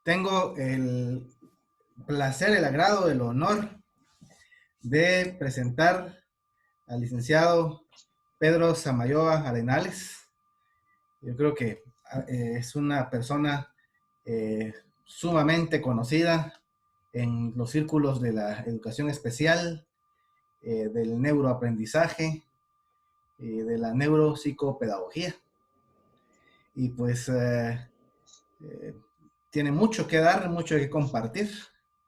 tengo el placer, el agrado, el honor de presentar al licenciado Pedro Samayoa Arenales. Yo creo que es una persona sumamente conocida en los círculos de la educación especial, del neuroaprendizaje, de la neuropsicopedagogía. Y pues tiene mucho que dar, mucho que compartir,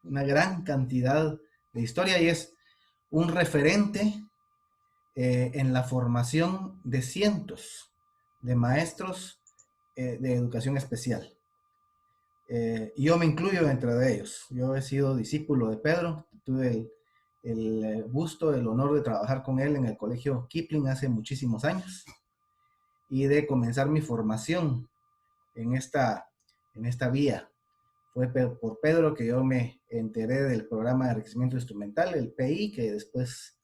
una gran cantidad de historia, y es un referente en la formación de cientos de maestros de educación especial. Yo me incluyo dentro de ellos. Yo he sido discípulo de Pedro, tuve el gusto, el honor de trabajar con él en el colegio Kipling hace muchísimos años y de comenzar mi formación en esta vía. Fue por Pedro que yo me enteré del programa de enriquecimiento instrumental, el PI, que después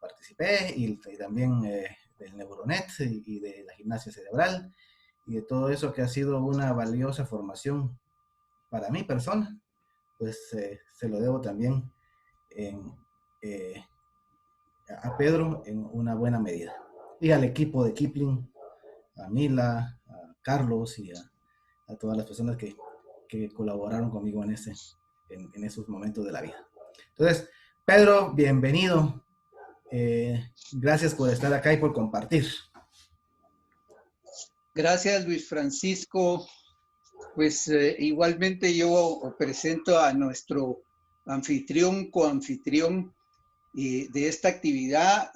participé, y también del Neuronet y de la gimnasia cerebral, y de todo eso que ha sido una valiosa formación para mi persona. Pues se lo debo también a Pedro en una buena medida. Y al equipo de Kipling, a Mila, a Carlos y a todas las personas que colaboraron conmigo en esos momentos de la vida. Entonces, Pedro, bienvenido. Gracias por estar acá y por compartir. Gracias, Luis Francisco. Pues igualmente yo presento a nuestro anfitrión, coanfitrión de esta actividad,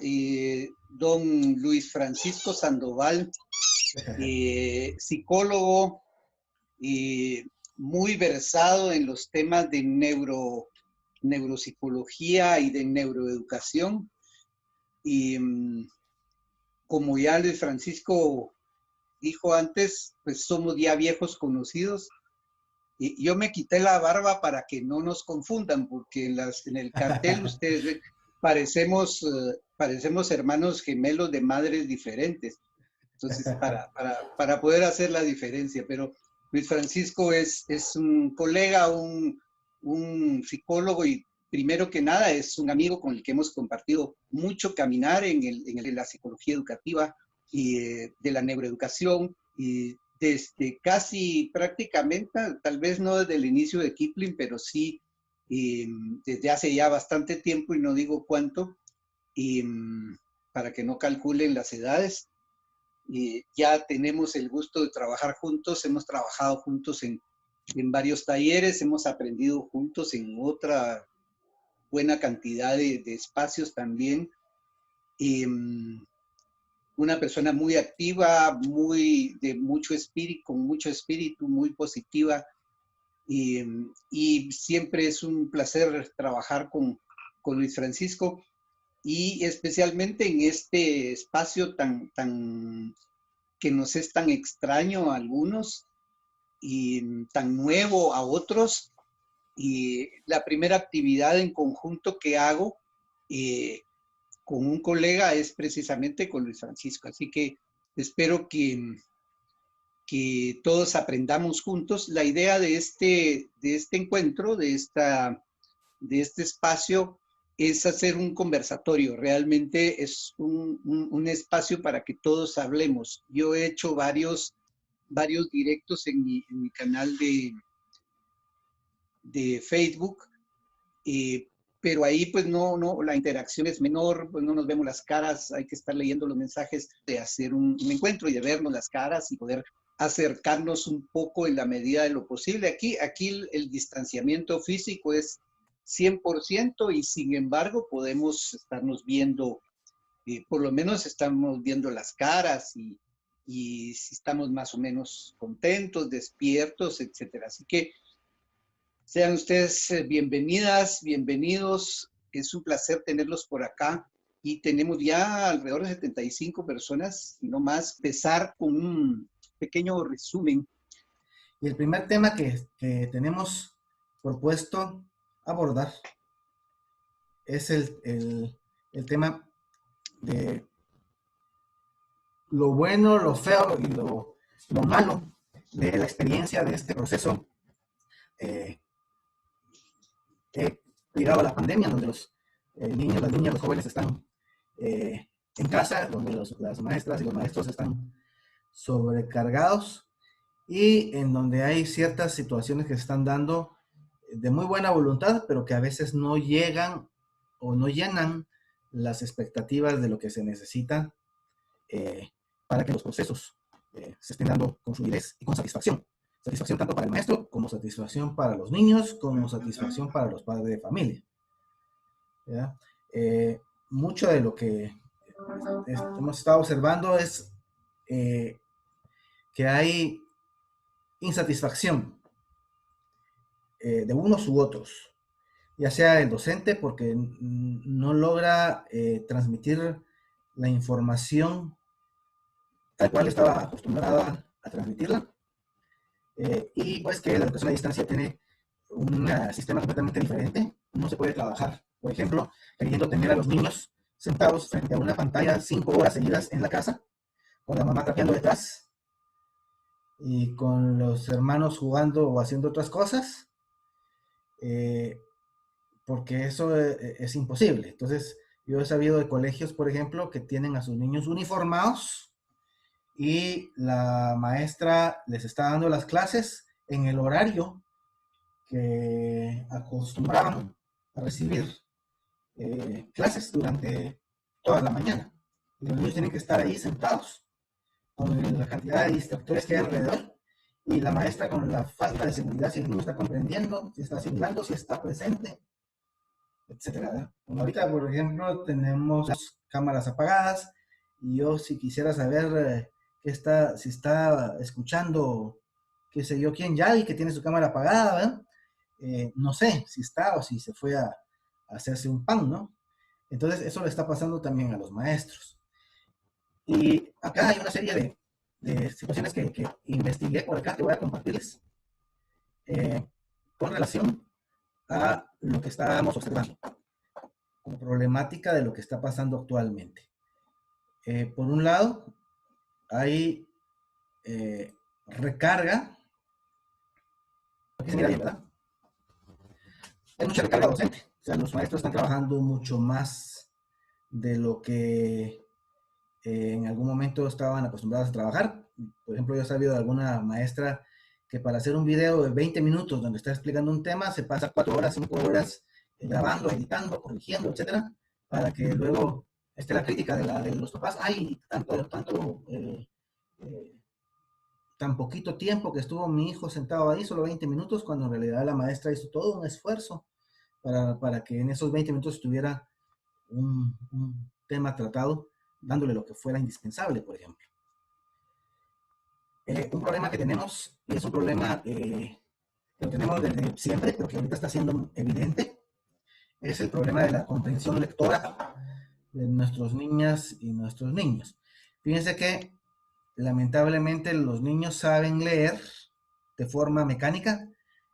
don Luis Francisco Sandoval, psicólogo, muy versado en los temas de neuropsicología y de neuroeducación. Y como ya Luis Francisco dijo antes, pues somos ya viejos conocidos. Y yo me quité la barba para que no nos confundan, porque en el cartel ustedes ven, parecemos hermanos gemelos de madres diferentes. Entonces, para poder hacer la diferencia. Pero Luis Francisco es un colega, un psicólogo, y primero que nada es un amigo con el que hemos compartido mucho caminar en la psicología educativa y de la neuroeducación, y desde casi prácticamente, tal vez no desde el inicio de Kipling, pero sí desde hace ya bastante tiempo, y no digo cuánto, para que no calculen las edades. Ya tenemos el gusto de trabajar juntos, hemos trabajado juntos en varios talleres, hemos aprendido juntos en otra buena cantidad de espacios también. Una persona muy activa, de mucho espíritu, con mucho espíritu, muy positiva, y siempre es un placer trabajar con Luis Francisco, y especialmente en este espacio que nos es tan extraño a algunos y tan nuevo a otros. Y la primera actividad en conjunto que hago con un colega es precisamente con Luis Francisco. Así que espero que todos aprendamos juntos. La idea de este encuentro, de este espacio, es hacer un conversatorio. Realmente es un espacio para que todos hablemos. Yo he hecho varios directos en mi canal de Facebook, pero ahí pues no, la interacción es menor, pues no nos vemos las caras, hay que estar leyendo los mensajes, de hacer un encuentro y de vernos las caras y poder acercarnos un poco en la medida de lo posible. Aquí el distanciamiento físico es 100%, y sin embargo podemos estarnos viendo, por lo menos estamos viendo las caras y si estamos más o menos contentos, despiertos, etcétera. Así que sean ustedes bienvenidas, bienvenidos. Es un placer tenerlos por acá, y tenemos ya alrededor de 75 personas, y no más. Empezar con un pequeño resumen. Y el primer tema que tenemos propuesto abordar es el tema de lo bueno, lo feo y lo malo de la experiencia de este proceso eh, llegado a la pandemia, donde los niños, las niñas, los jóvenes están en casa, donde las maestras y los maestros están sobrecargados y en donde hay ciertas situaciones que se están dando de muy buena voluntad, pero que a veces no llegan o no llenan las expectativas de lo que se necesita para que los procesos se estén dando con fluidez y con satisfacción. Satisfacción tanto para el maestro, como satisfacción para los niños, como satisfacción para los padres de familia. ¿Ya? Mucho de lo que hemos estado observando es que hay insatisfacción de unos u otros, ya sea el docente porque no logra transmitir la información tal cual estaba acostumbrada a transmitirla, y pues que la educación a distancia tiene un sistema completamente diferente. No se puede trabajar, por ejemplo, queriendo tener a los niños sentados frente a una pantalla 5 horas seguidas en la casa, con la mamá trapeando detrás y con los hermanos jugando o haciendo otras cosas, porque eso es imposible. Entonces, yo he sabido de colegios, por ejemplo, que tienen a sus niños uniformados y la maestra les está dando las clases en el horario que acostumbraban a recibir clases durante toda la mañana. Y los niños tienen que estar ahí sentados con la cantidad de distractores que hay alrededor y la maestra con la falta de seguridad, si el niño está comprendiendo, si está asimilando, si está presente, etcétera. Como ahorita, por ejemplo, tenemos cámaras apagadas y yo si quisiera saber si está escuchando, qué sé yo, quién ya y que tiene su cámara apagada, ¿verdad? No sé si está o si se fue a hacerse un pan, ¿no? Entonces eso le está pasando también a los maestros. Y acá hay una serie de situaciones que investigué por acá, que voy a compartirles con relación a lo que estábamos observando, como problemática de lo que está pasando actualmente. Por un lado, hay recarga, aquí se mira bien, ¿verdad? Hay mucha recarga docente, o sea, los maestros están trabajando mucho más de lo que en algún momento estaban acostumbrados a trabajar. Por ejemplo, yo he sabido de alguna maestra que para hacer un video de 20 minutos donde está explicando un tema, se pasa 4 horas, 5 horas grabando, editando, corrigiendo, etcétera, para que luego esté la crítica de los papás. Ay, tan poquito tiempo que estuvo mi hijo sentado ahí, solo 20 minutos, cuando en realidad la maestra hizo todo un esfuerzo para que en esos 20 minutos estuviera un tema tratado, dándole lo que fuera indispensable, por ejemplo. Un problema que tenemos, y es un problema que lo tenemos desde siempre, pero que ahorita está siendo evidente, es el problema de la comprensión lectora de nuestras niñas y nuestros niños. Fíjense que lamentablemente los niños saben leer de forma mecánica,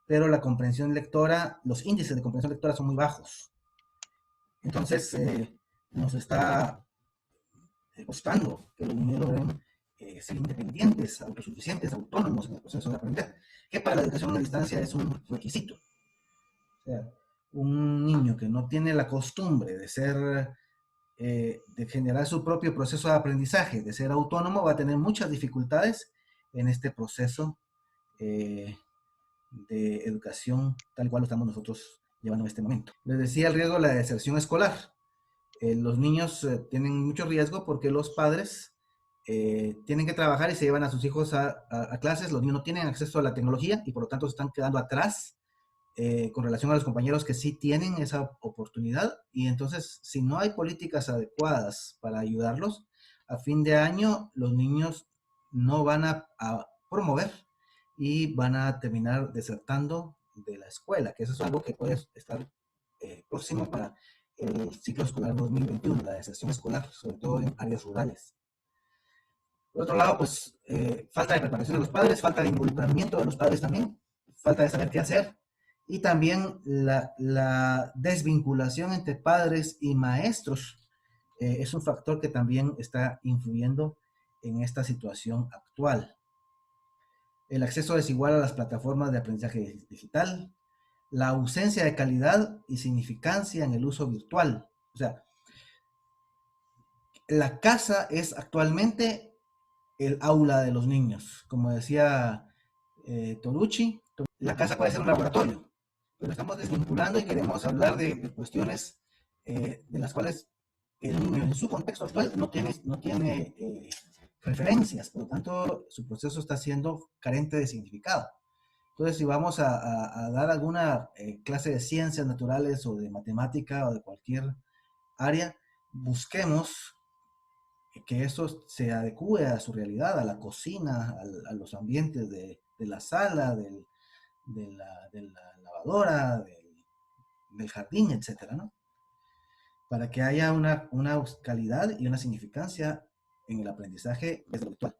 pero la comprensión lectora, los índices de comprensión lectora son muy bajos. Entonces, nos está costando que los niños logren ser independientes, autosuficientes, autónomos en el proceso de aprender, que para la educación a distancia es un requisito. O sea, un niño que no tiene la costumbre de ser, de generar su propio proceso de aprendizaje, de ser autónomo, va a tener muchas dificultades en este proceso de educación tal cual lo estamos nosotros llevando en este momento. Les decía el riesgo de la deserción escolar. Los niños tienen mucho riesgo porque los padres tienen que trabajar y se llevan a sus hijos a clases. Los niños no tienen acceso a la tecnología y por lo tanto se están quedando atrás con relación a los compañeros que sí tienen esa oportunidad. Y entonces, si no hay políticas adecuadas para ayudarlos, a fin de año los niños no van a promover y van a terminar desertando de la escuela, que eso es algo que puede estar próximo para el ciclo escolar 2021, la deserción escolar, sobre todo en áreas rurales. Por otro lado, pues falta de preparación de los padres, falta de involucramiento de los padres también, falta de saber qué hacer, y también la desvinculación entre padres y maestros es un factor que también está influyendo en esta situación actual. el acceso desigual a las plataformas de aprendizaje digital, la ausencia de calidad y significancia en el uso virtual. O sea, la casa es actualmente el aula de los niños. Como decía Torucci, la casa puede ser un laboratorio, pero estamos desvinculando y queremos hablar de cuestiones de las cuales el niño en su contexto actual no tiene referencias, por lo tanto su proceso está siendo carente de significado. Entonces, si vamos a dar alguna clase de ciencias naturales o de matemática o de cualquier área, busquemos que eso se adecue a su realidad, a la cocina, a los ambientes de la sala, de la lavadora, del jardín, etcétera, ¿no? Para que haya una calidad y una significancia en el aprendizaje desde lo virtual.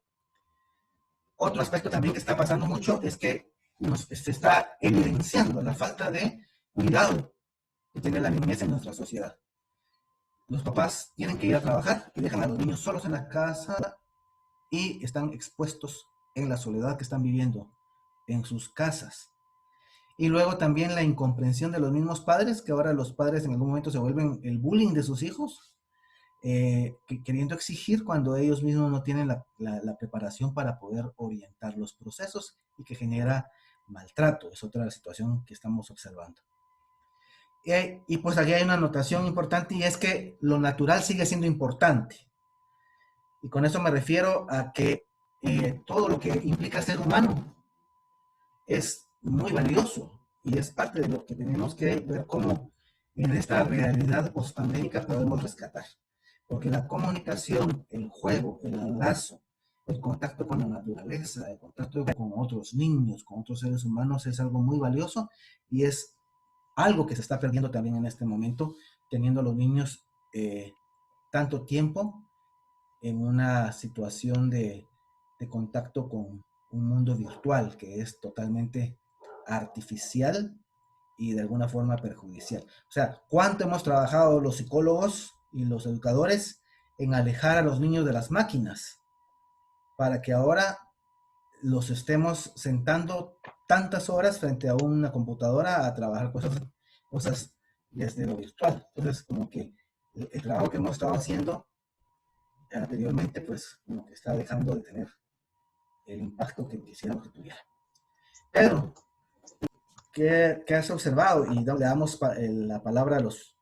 Otro aspecto también que está pasando mucho es que se está evidenciando la falta de cuidado que tiene la niñez en nuestra sociedad. Los papás tienen que ir a trabajar y dejan a los niños solos en la casa y están expuestos en la soledad que están viviendo en sus casas. Y luego también la incomprensión de los mismos padres, que ahora los padres en algún momento se vuelven el bullying de sus hijos, queriendo exigir cuando ellos mismos no tienen la preparación para poder orientar los procesos y que genera maltrato. Es otra situación que estamos observando. Y pues aquí hay una anotación importante y es que lo natural sigue siendo importante. Y con eso me refiero a que todo lo que implica ser humano es muy valioso y es parte de lo que tenemos que ver cómo en esta realidad post-pandémica podemos rescatar. Porque la comunicación, el juego, el abrazo, el contacto con la naturaleza, el contacto con otros niños, con otros seres humanos es algo muy valioso y es algo que se está perdiendo también en este momento, teniendo a los niños tanto tiempo en una situación de contacto con un mundo virtual que es totalmente artificial y de alguna forma perjudicial. O sea, ¿cuánto hemos trabajado los psicólogos y los educadores en alejar a los niños de las máquinas para que ahora los estemos sentando tantas horas frente a una computadora a trabajar cosas desde lo virtual? Entonces, como que el trabajo que hemos estado haciendo anteriormente, pues como que está dejando de tener el impacto que quisiéramos que tuviera. Pedro, ¿qué has observado? Y le damos la palabra a los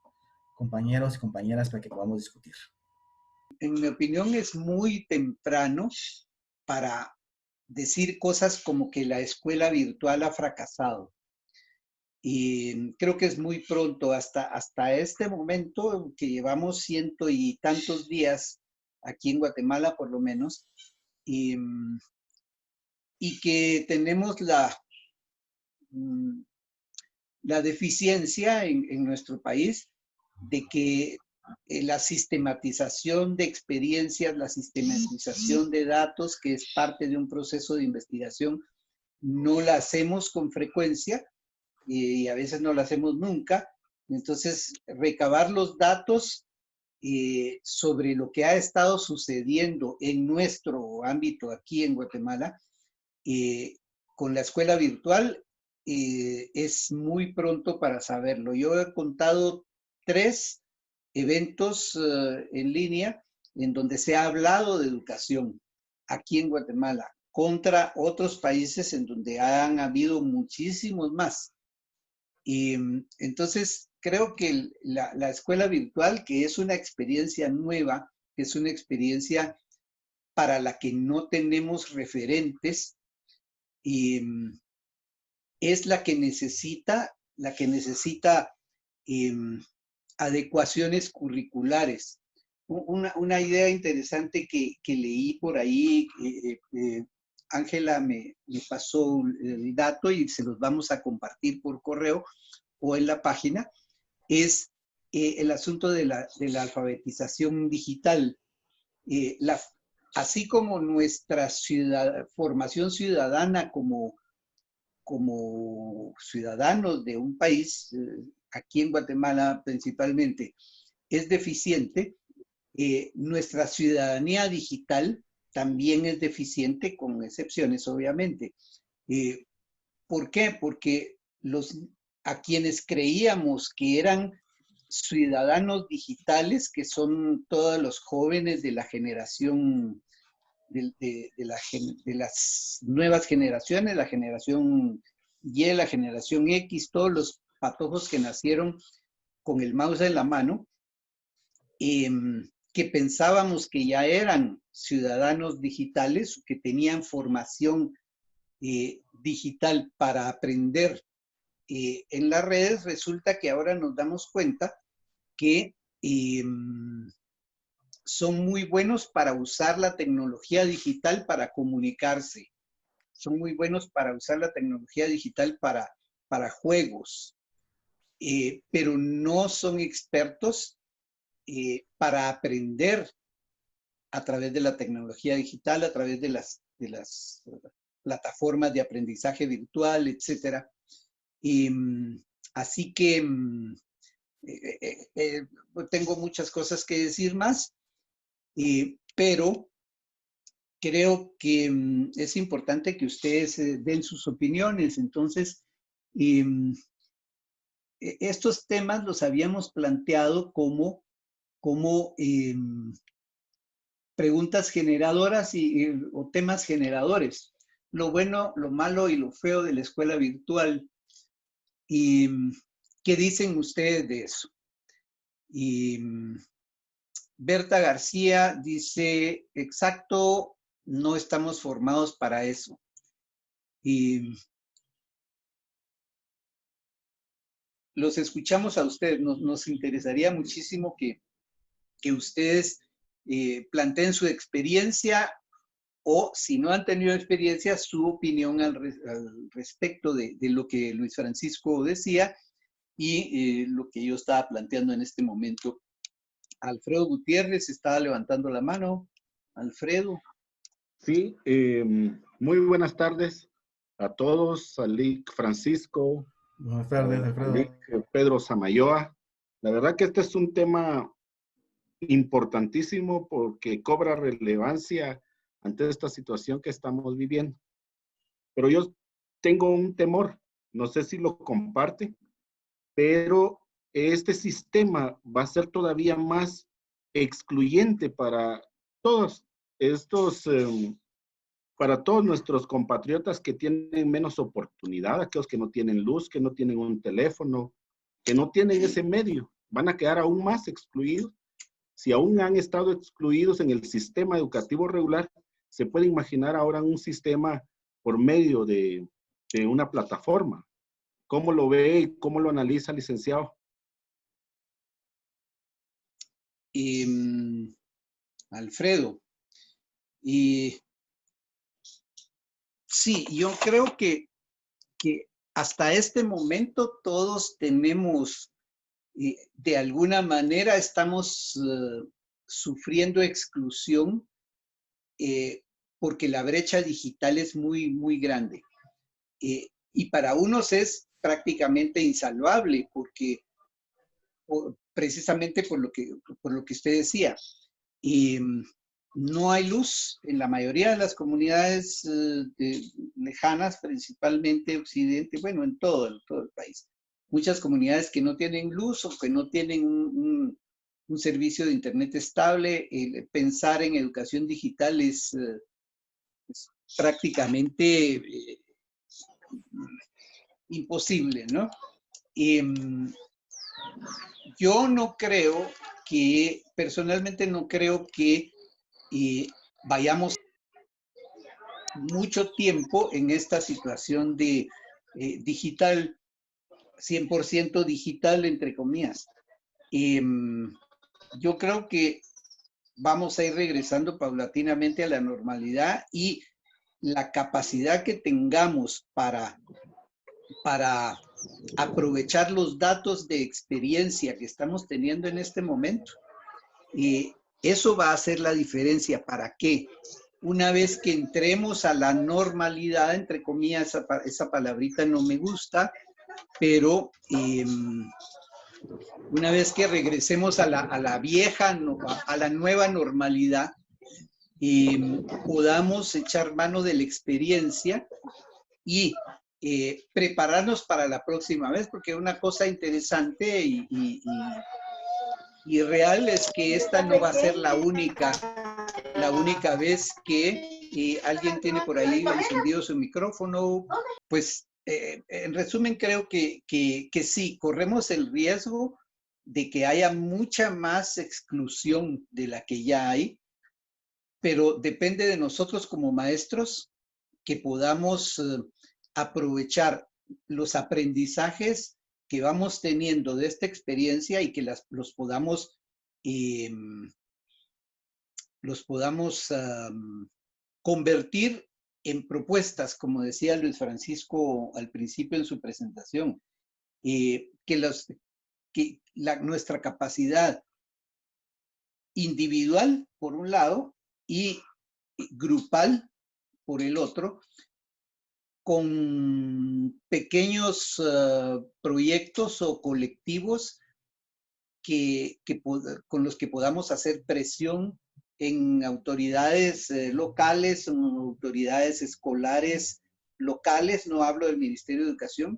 compañeros y compañeras para que podamos discutir. En mi opinión es muy temprano para decir cosas como que la escuela virtual ha fracasado. Y creo que es muy pronto, hasta este momento que llevamos ciento y tantos días aquí en Guatemala por lo menos, y que tenemos la deficiencia en nuestro país de que la sistematización de experiencias, la sistematización de datos, que es parte de un proceso de investigación, no la hacemos con frecuencia y a veces no la hacemos nunca. Entonces, recabar los datos sobre lo que ha estado sucediendo en nuestro ámbito aquí en Guatemala, con la escuela virtual, es muy pronto para saberlo. Yo he contado 3 eventos en línea en donde se ha hablado de educación aquí en Guatemala contra otros países en donde han habido muchísimos más. Y entonces creo que la escuela virtual, que es una experiencia nueva, que es una experiencia para la que no tenemos referentes, y es la que necesita adecuaciones curriculares. Una idea interesante que leí por ahí, Ángela me pasó el dato y se los vamos a compartir por correo o en la página, es el asunto de la alfabetización digital. Así como nuestra formación ciudadana como ciudadanos de un país, aquí en Guatemala principalmente, es deficiente, nuestra ciudadanía digital también es deficiente, con excepciones, obviamente. ¿Por qué? Porque a quienes creíamos que eran ciudadanos digitales, que son todos los jóvenes de la generación, de las nuevas generaciones, la generación Y, la generación X, todos los patojos que nacieron con el mouse en la mano, que pensábamos que ya eran ciudadanos digitales, que tenían formación digital para aprender en las redes. Resulta que ahora nos damos cuenta que son muy buenos para usar la tecnología digital para comunicarse. Son muy buenos para usar la tecnología digital para juegos, pero no son expertos para aprender a través de la tecnología digital, a través de las plataformas de aprendizaje virtual, etc. Así que tengo muchas cosas que decir más, pero creo que es importante que ustedes den sus opiniones. Entonces, estos temas los habíamos planteado como preguntas generadoras o temas generadores. Lo bueno, lo malo y lo feo de la escuela virtual. ¿Y qué dicen ustedes de eso? Y Berta García dice, exacto, no estamos formados para eso. Y los escuchamos a ustedes. Nos interesaría muchísimo que ustedes planteen su experiencia, o si no han tenido experiencia, su opinión al respecto de lo que Luis Francisco decía y lo que yo estaba planteando en este momento. Alfredo Gutiérrez estaba levantando la mano. Alfredo. Sí, muy buenas tardes a todos, a Lic Francisco, Buenas tardes, Alfredo. Lic Pedro Samayoa. La verdad que este es un tema importantísimo porque cobra relevancia ante esta situación que estamos viviendo. Pero yo tengo un temor, no sé si lo comparte, pero este sistema va a ser todavía más excluyente para todos estos, para todos nuestros compatriotas que tienen menos oportunidad, aquellos que no tienen luz, que no tienen un teléfono, que no tienen ese medio, van a quedar aún más excluidos. Si aún han estado excluidos en el sistema educativo regular, se puede imaginar ahora un sistema por medio de una plataforma. ¿Cómo lo ve y cómo lo analiza, licenciado? Alfredo, y sí, yo creo que hasta este momento todos tenemos, de alguna manera estamos sufriendo exclusión porque la brecha digital es muy, muy grande. Y para unos es prácticamente insalvable porque precisamente por lo que usted decía. No hay luz en la mayoría de las comunidades lejanas, principalmente Occidente, bueno, en todo el país. Muchas comunidades que no tienen luz o que no tienen un servicio de internet estable. Pensar en educación digital es prácticamente imposible, ¿no? Yo no creo que, personalmente no creo que vayamos mucho tiempo en esta situación de digital, 100% digital, entre comillas. Yo creo que vamos a ir regresando paulatinamente a la normalidad, y la capacidad que tengamos para aprovechar los datos de experiencia que estamos teniendo en este momento, eso va a hacer la diferencia para que una vez que entremos a la normalidad, entre comillas, esa palabrita no me gusta, pero una vez que regresemos a la vieja, a la nueva normalidad, podamos echar mano de la experiencia y prepararnos para la próxima vez, porque una cosa interesante y real es que esta no va a ser la única vez que alguien tiene por ahí encendido su micrófono. Pues en resumen creo que sí, corremos el riesgo de que haya mucha más exclusión de la que ya hay, pero depende de nosotros como maestros que podamos aprovechar los aprendizajes que vamos teniendo de esta experiencia y que los podamos convertir en propuestas, como decía Luis Francisco al principio en su presentación, nuestra capacidad individual, por un lado, y grupal, por el otro, con pequeños proyectos o colectivos con los que podamos hacer presión en autoridades locales, en autoridades escolares locales, no hablo del Ministerio de Educación,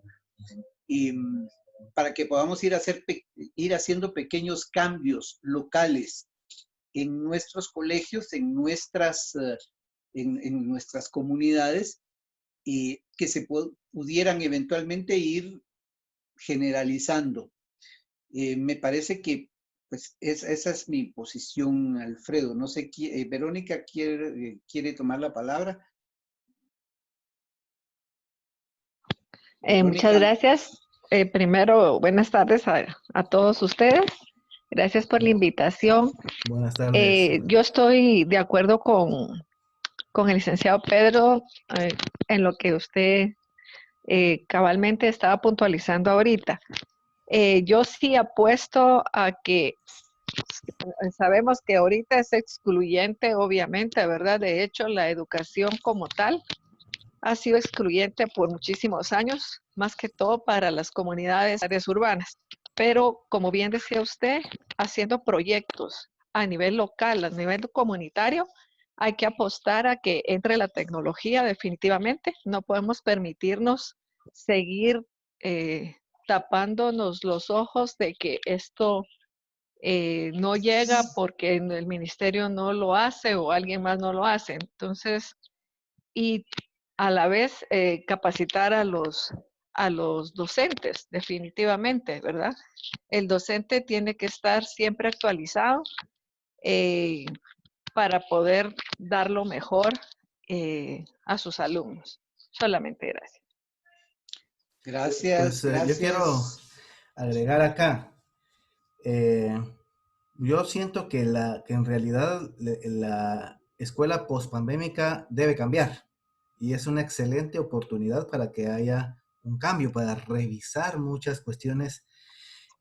y para que podamos ir haciendo pequeños cambios locales en nuestros colegios, en nuestras comunidades, y que se pudieran eventualmente ir generalizando. Me parece que pues esa es mi posición, Alfredo. No sé, Verónica quiere tomar la palabra. Muchas gracias. Primero, buenas tardes a todos ustedes. Gracias por la invitación. Buenas tardes. Yo estoy de acuerdo con el licenciado Pedro en lo que usted cabalmente estaba puntualizando ahorita. Yo sí apuesto a que sabemos que ahorita es excluyente, obviamente, ¿verdad? De hecho, la educación como tal ha sido excluyente por muchísimos años, más que todo para las comunidades áreas urbanas. Pero, como bien decía usted, haciendo proyectos a nivel local, a nivel comunitario, hay que apostar a que entre la tecnología definitivamente. No podemos permitirnos seguir tapándonos los ojos de que esto no llega porque el ministerio no lo hace o alguien más no lo hace. Entonces, y a la vez capacitar a los docentes, definitivamente, ¿verdad? El docente tiene que estar siempre actualizado para poder dar lo mejor a sus alumnos. Solamente gracias. Gracias, Pues, yo quiero agregar acá. Yo siento que en realidad la escuela pospandémica debe cambiar y es una excelente oportunidad para que haya un cambio, para revisar muchas cuestiones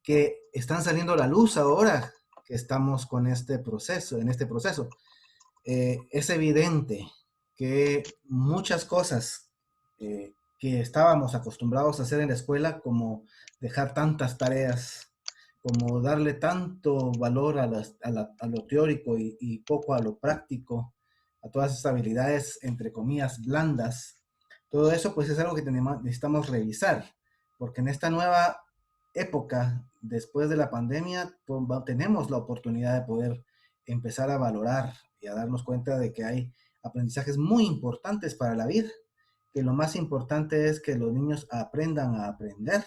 que están saliendo a la luz ahora que estamos con en este proceso. Es evidente que muchas cosas que estábamos acostumbrados a hacer en la escuela, como dejar tantas tareas, como darle tanto valor a lo teórico y poco a lo práctico, a todas esas habilidades, entre comillas, blandas, todo eso pues es algo que necesitamos revisar, porque en esta nueva época, después de la pandemia, tenemos la oportunidad de poder empezar a valorar y a darnos cuenta de que hay aprendizajes muy importantes para la vida, que lo más importante es que los niños aprendan a aprender,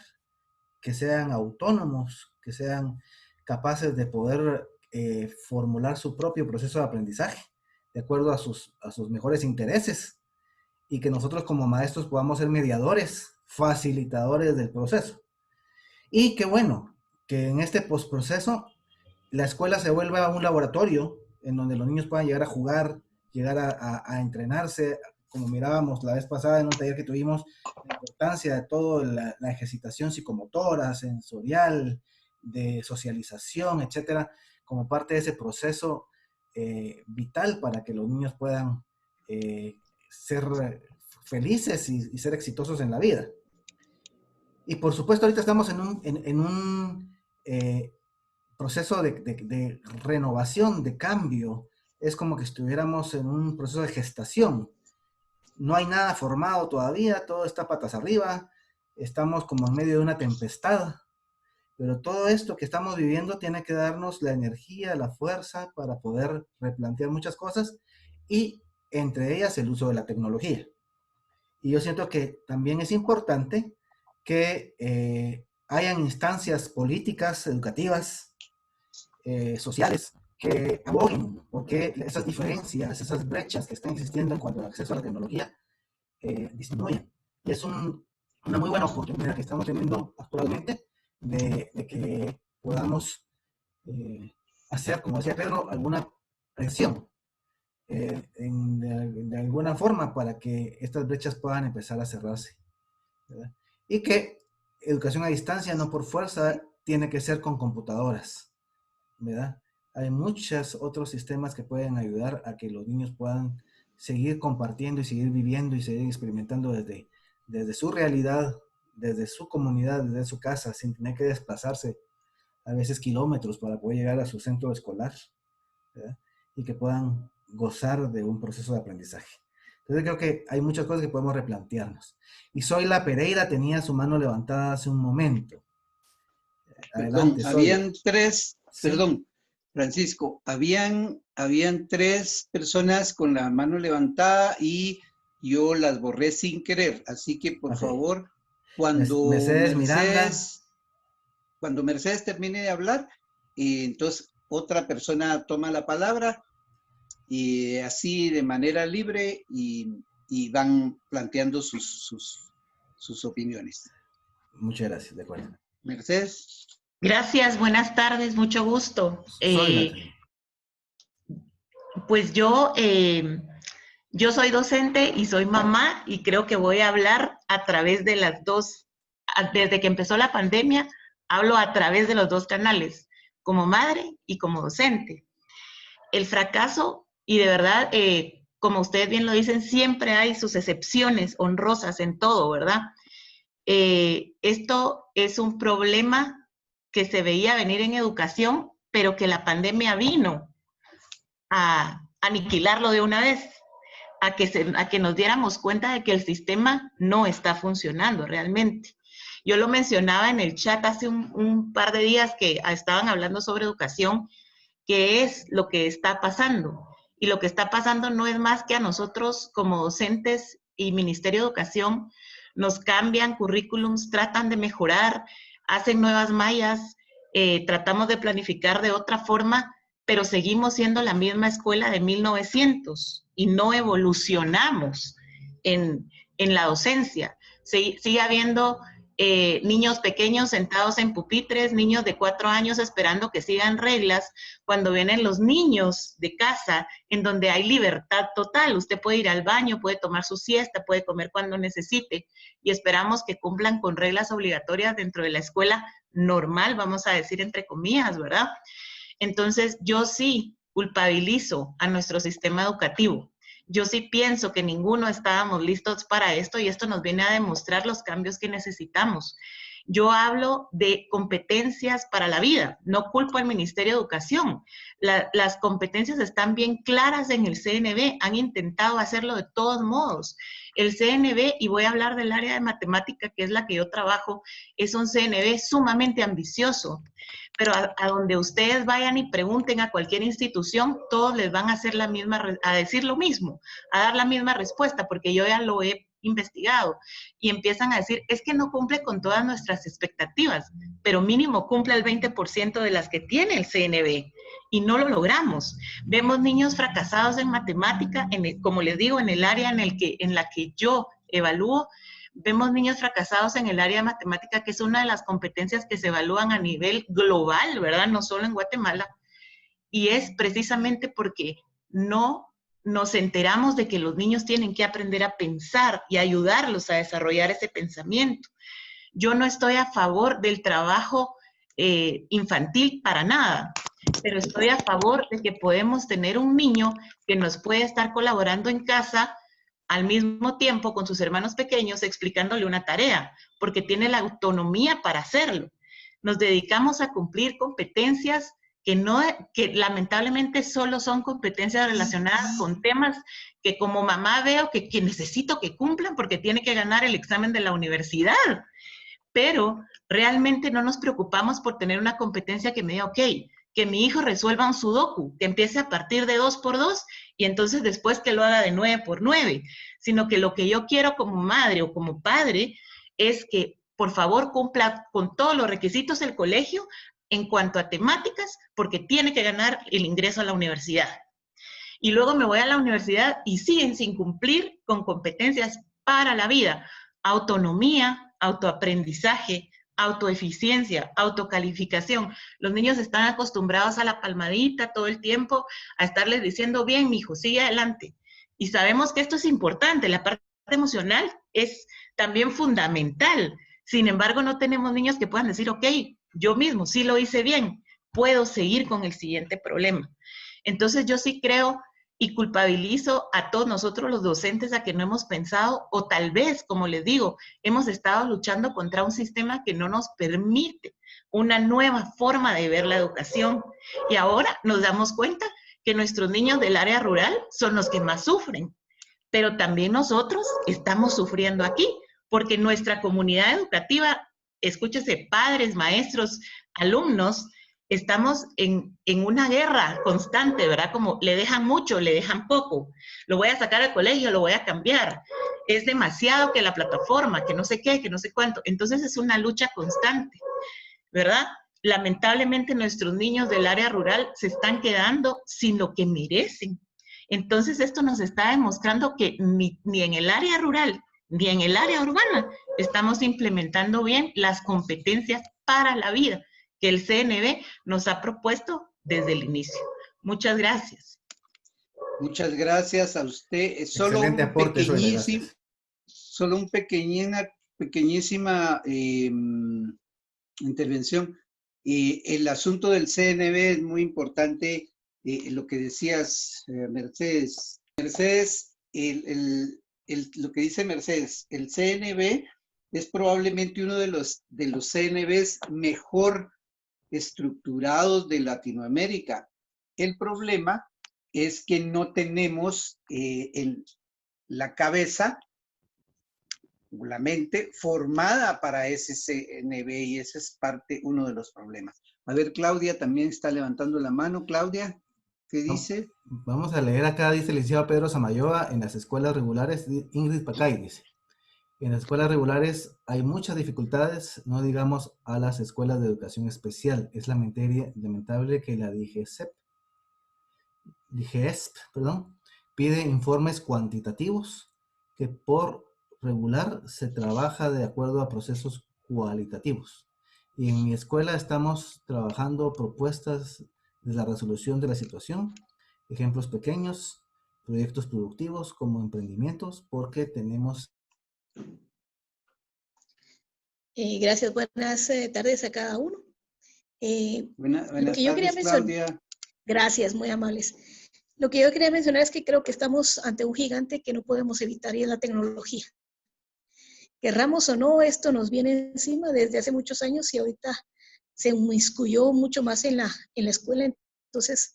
que sean autónomos, que sean capaces de poder formular su propio proceso de aprendizaje de acuerdo a sus mejores intereses y que nosotros como maestros podamos ser mediadores, facilitadores del proceso. Y qué bueno, que en este postproceso la escuela se vuelva un laboratorio en donde los niños puedan llegar a jugar, llegar a entrenarse, como mirábamos la vez pasada en un taller que tuvimos, la importancia de toda la ejercitación psicomotora, sensorial, de socialización, etcétera, como parte de ese proceso vital para que los niños puedan ser felices y ser exitosos en la vida. Y por supuesto ahorita estamos en un proceso de renovación, de cambio, es como que estuviéramos en un proceso de gestación. No hay nada formado todavía, todo está patas arriba, estamos como en medio de una tempestad, pero todo esto que estamos viviendo tiene que darnos la energía, la fuerza para poder replantear muchas cosas y entre ellas el uso de la tecnología. Y yo siento que también es importante que hayan instancias políticas, educativas, sociales, que aboguen porque esas diferencias, esas brechas que están existiendo en cuanto al acceso a la tecnología disminuyan. Y es una muy buena oportunidad que estamos teniendo actualmente de que podamos hacer, como decía Pedro, alguna presión de alguna forma para que estas brechas puedan empezar a cerrarse, ¿verdad? Y que educación a distancia no por fuerza tiene que ser con computadoras, ¿verdad? Hay muchos otros sistemas que pueden ayudar a que los niños puedan seguir compartiendo y seguir viviendo y seguir experimentando desde su realidad, desde su comunidad, desde su casa, sin tener que desplazarse a veces kilómetros para poder llegar a su centro escolar, ¿verdad? Y que puedan gozar de un proceso de aprendizaje. Entonces creo que hay muchas cosas que podemos replantearnos. Y Zoila Pereira tenía su mano levantada hace un momento. Adelante, habían tres, sí. Perdón, Francisco, habían tres personas con la mano levantada y yo las borré sin querer, así que por favor, cuando Mercedes termine de hablar, entonces otra persona toma la palabra y así de manera libre y van planteando sus opiniones. Muchas gracias, de acuerdo. Mercedes. Gracias, buenas tardes, mucho gusto. Pues yo soy docente y soy mamá y creo que voy a hablar a través de las dos, desde que empezó la pandemia, hablo a través de los dos canales, como madre y como docente. El fracaso, y de verdad, como ustedes bien lo dicen, siempre hay sus excepciones honrosas en todo, ¿verdad? Esto es un problema que se veía venir en educación, pero que la pandemia vino a aniquilarlo de una vez, a que nos diéramos cuenta de que el sistema no está funcionando realmente. Yo lo mencionaba en el chat hace un par de días que estaban hablando sobre educación, que es lo que está pasando. Y lo que está pasando no es más que a nosotros como docentes y Ministerio de Educación nos cambian currículums, tratan de mejorar, hacen nuevas mallas, tratamos de planificar de otra forma, pero seguimos siendo la misma escuela de 1900 y no evolucionamos en la docencia. Sigue habiendo niños pequeños sentados en pupitres, niños de 4 años esperando que sigan reglas, cuando vienen los niños de casa en donde hay libertad total. Usted puede ir al baño, puede tomar su siesta, puede comer cuando necesite y esperamos que cumplan con reglas obligatorias dentro de la escuela normal, vamos a decir entre comillas, ¿verdad? Entonces yo sí culpabilizo a nuestro sistema educativo. Yo sí pienso que ninguno estábamos listos para esto y esto nos viene a demostrar los cambios que necesitamos. Yo hablo de competencias para la vida, no culpo al Ministerio de Educación. Las competencias están bien claras en el CNB, han intentado hacerlo de todos modos. El CNB, y voy a hablar del área de matemática, que es la que yo trabajo, es un CNB sumamente ambicioso. Pero a donde ustedes vayan y pregunten a cualquier institución, todos les van a hacer a decir lo mismo, a dar la misma respuesta, porque yo ya lo he investigado, y empiezan a decir, es que no cumple con todas nuestras expectativas, pero mínimo cumple el 20% de las que tiene el CNB, y no lo logramos. Vemos niños fracasados en matemática, como les digo, en el área en la que yo evalúo. Vemos niños fracasados en el área de matemática, que es una de las competencias que se evalúan a nivel global, ¿verdad? No solo en Guatemala. Y es precisamente porque no nos enteramos de que los niños tienen que aprender a pensar y ayudarlos a desarrollar ese pensamiento. Yo no estoy a favor del trabajo infantil para nada, pero estoy a favor de que podemos tener un niño que nos puede estar colaborando en casa al mismo tiempo con sus hermanos pequeños explicándole una tarea, porque tiene la autonomía para hacerlo. Nos dedicamos a cumplir competencias que lamentablemente solo son competencias relacionadas con temas que como mamá veo que necesito que cumplan porque tiene que ganar el examen de la universidad. Pero realmente no nos preocupamos por tener una competencia que me diga, ok, que mi hijo resuelva un sudoku, que empiece a partir de 2x2 y entonces después que lo haga de 9x9, sino que lo que yo quiero como madre o como padre es que por favor cumpla con todos los requisitos del colegio en cuanto a temáticas, porque tiene que ganar el ingreso a la universidad. Y luego me voy a la universidad y siguen sin cumplir con competencias para la vida, autonomía, autoaprendizaje, autoeficiencia, autocalificación. Los niños están acostumbrados a la palmadita todo el tiempo, a estarles diciendo, bien, mijo, sigue adelante. Y sabemos que esto es importante, la parte emocional es también fundamental. Sin embargo, no tenemos niños que puedan decir, ok, yo mismo sí lo hice bien, puedo seguir con el siguiente problema. Entonces yo sí creo y culpabilizo a todos nosotros los docentes a que no hemos pensado, o tal vez, como les digo, hemos estado luchando contra un sistema que no nos permite una nueva forma de ver la educación. Y ahora nos damos cuenta que nuestros niños del área rural son los que más sufren, pero también nosotros estamos sufriendo aquí, porque nuestra comunidad educativa, escúchese, padres, maestros, alumnos, estamos en una guerra constante, ¿verdad? Como le dejan mucho, le dejan poco. Lo voy a sacar al colegio, lo voy a cambiar. Es demasiado que la plataforma, que no sé qué, que no sé cuánto. Entonces es una lucha constante, ¿verdad? Lamentablemente nuestros niños del área rural se están quedando sin lo que merecen. Entonces esto nos está demostrando que ni en el área rural ni en el área urbana estamos implementando bien las competencias para la vida que el CNB nos ha propuesto desde el inicio. Muchas gracias. Muchas gracias a usted. Excelente aporte, Solo una pequeñísima intervención. El asunto del CNB es muy importante, lo que decías, Mercedes. Mercedes, lo que dice Mercedes, el CNB es probablemente uno de los CNBs mejor estructurados de Latinoamérica. El problema es que no tenemos la cabeza o la mente formada para ese CNB, y ese es uno de los problemas. A ver, Claudia también está levantando la mano. Claudia, ¿qué dice? Vamos a leer acá, dice el licenciado Pedro Samayoa, en las escuelas regulares, Ingrid Pacay dice. En las escuelas regulares hay muchas dificultades, no digamos a las escuelas de educación especial. Es lamentable que la DGESP, pide informes cuantitativos que por regular se trabaja de acuerdo a procesos cualitativos. Y en mi escuela estamos trabajando propuestas de la resolución de la situación, ejemplos pequeños, proyectos productivos como emprendimientos, porque tenemos... Gracias, buenas tardes a cada uno. Buenas tardes, Claudia. Gracias, muy amables. Lo que yo quería mencionar es que creo que estamos ante un gigante que no podemos evitar, y es la tecnología. Querramos o no, esto nos viene encima desde hace muchos años y ahorita se inmiscuyó mucho más en la escuela. Entonces,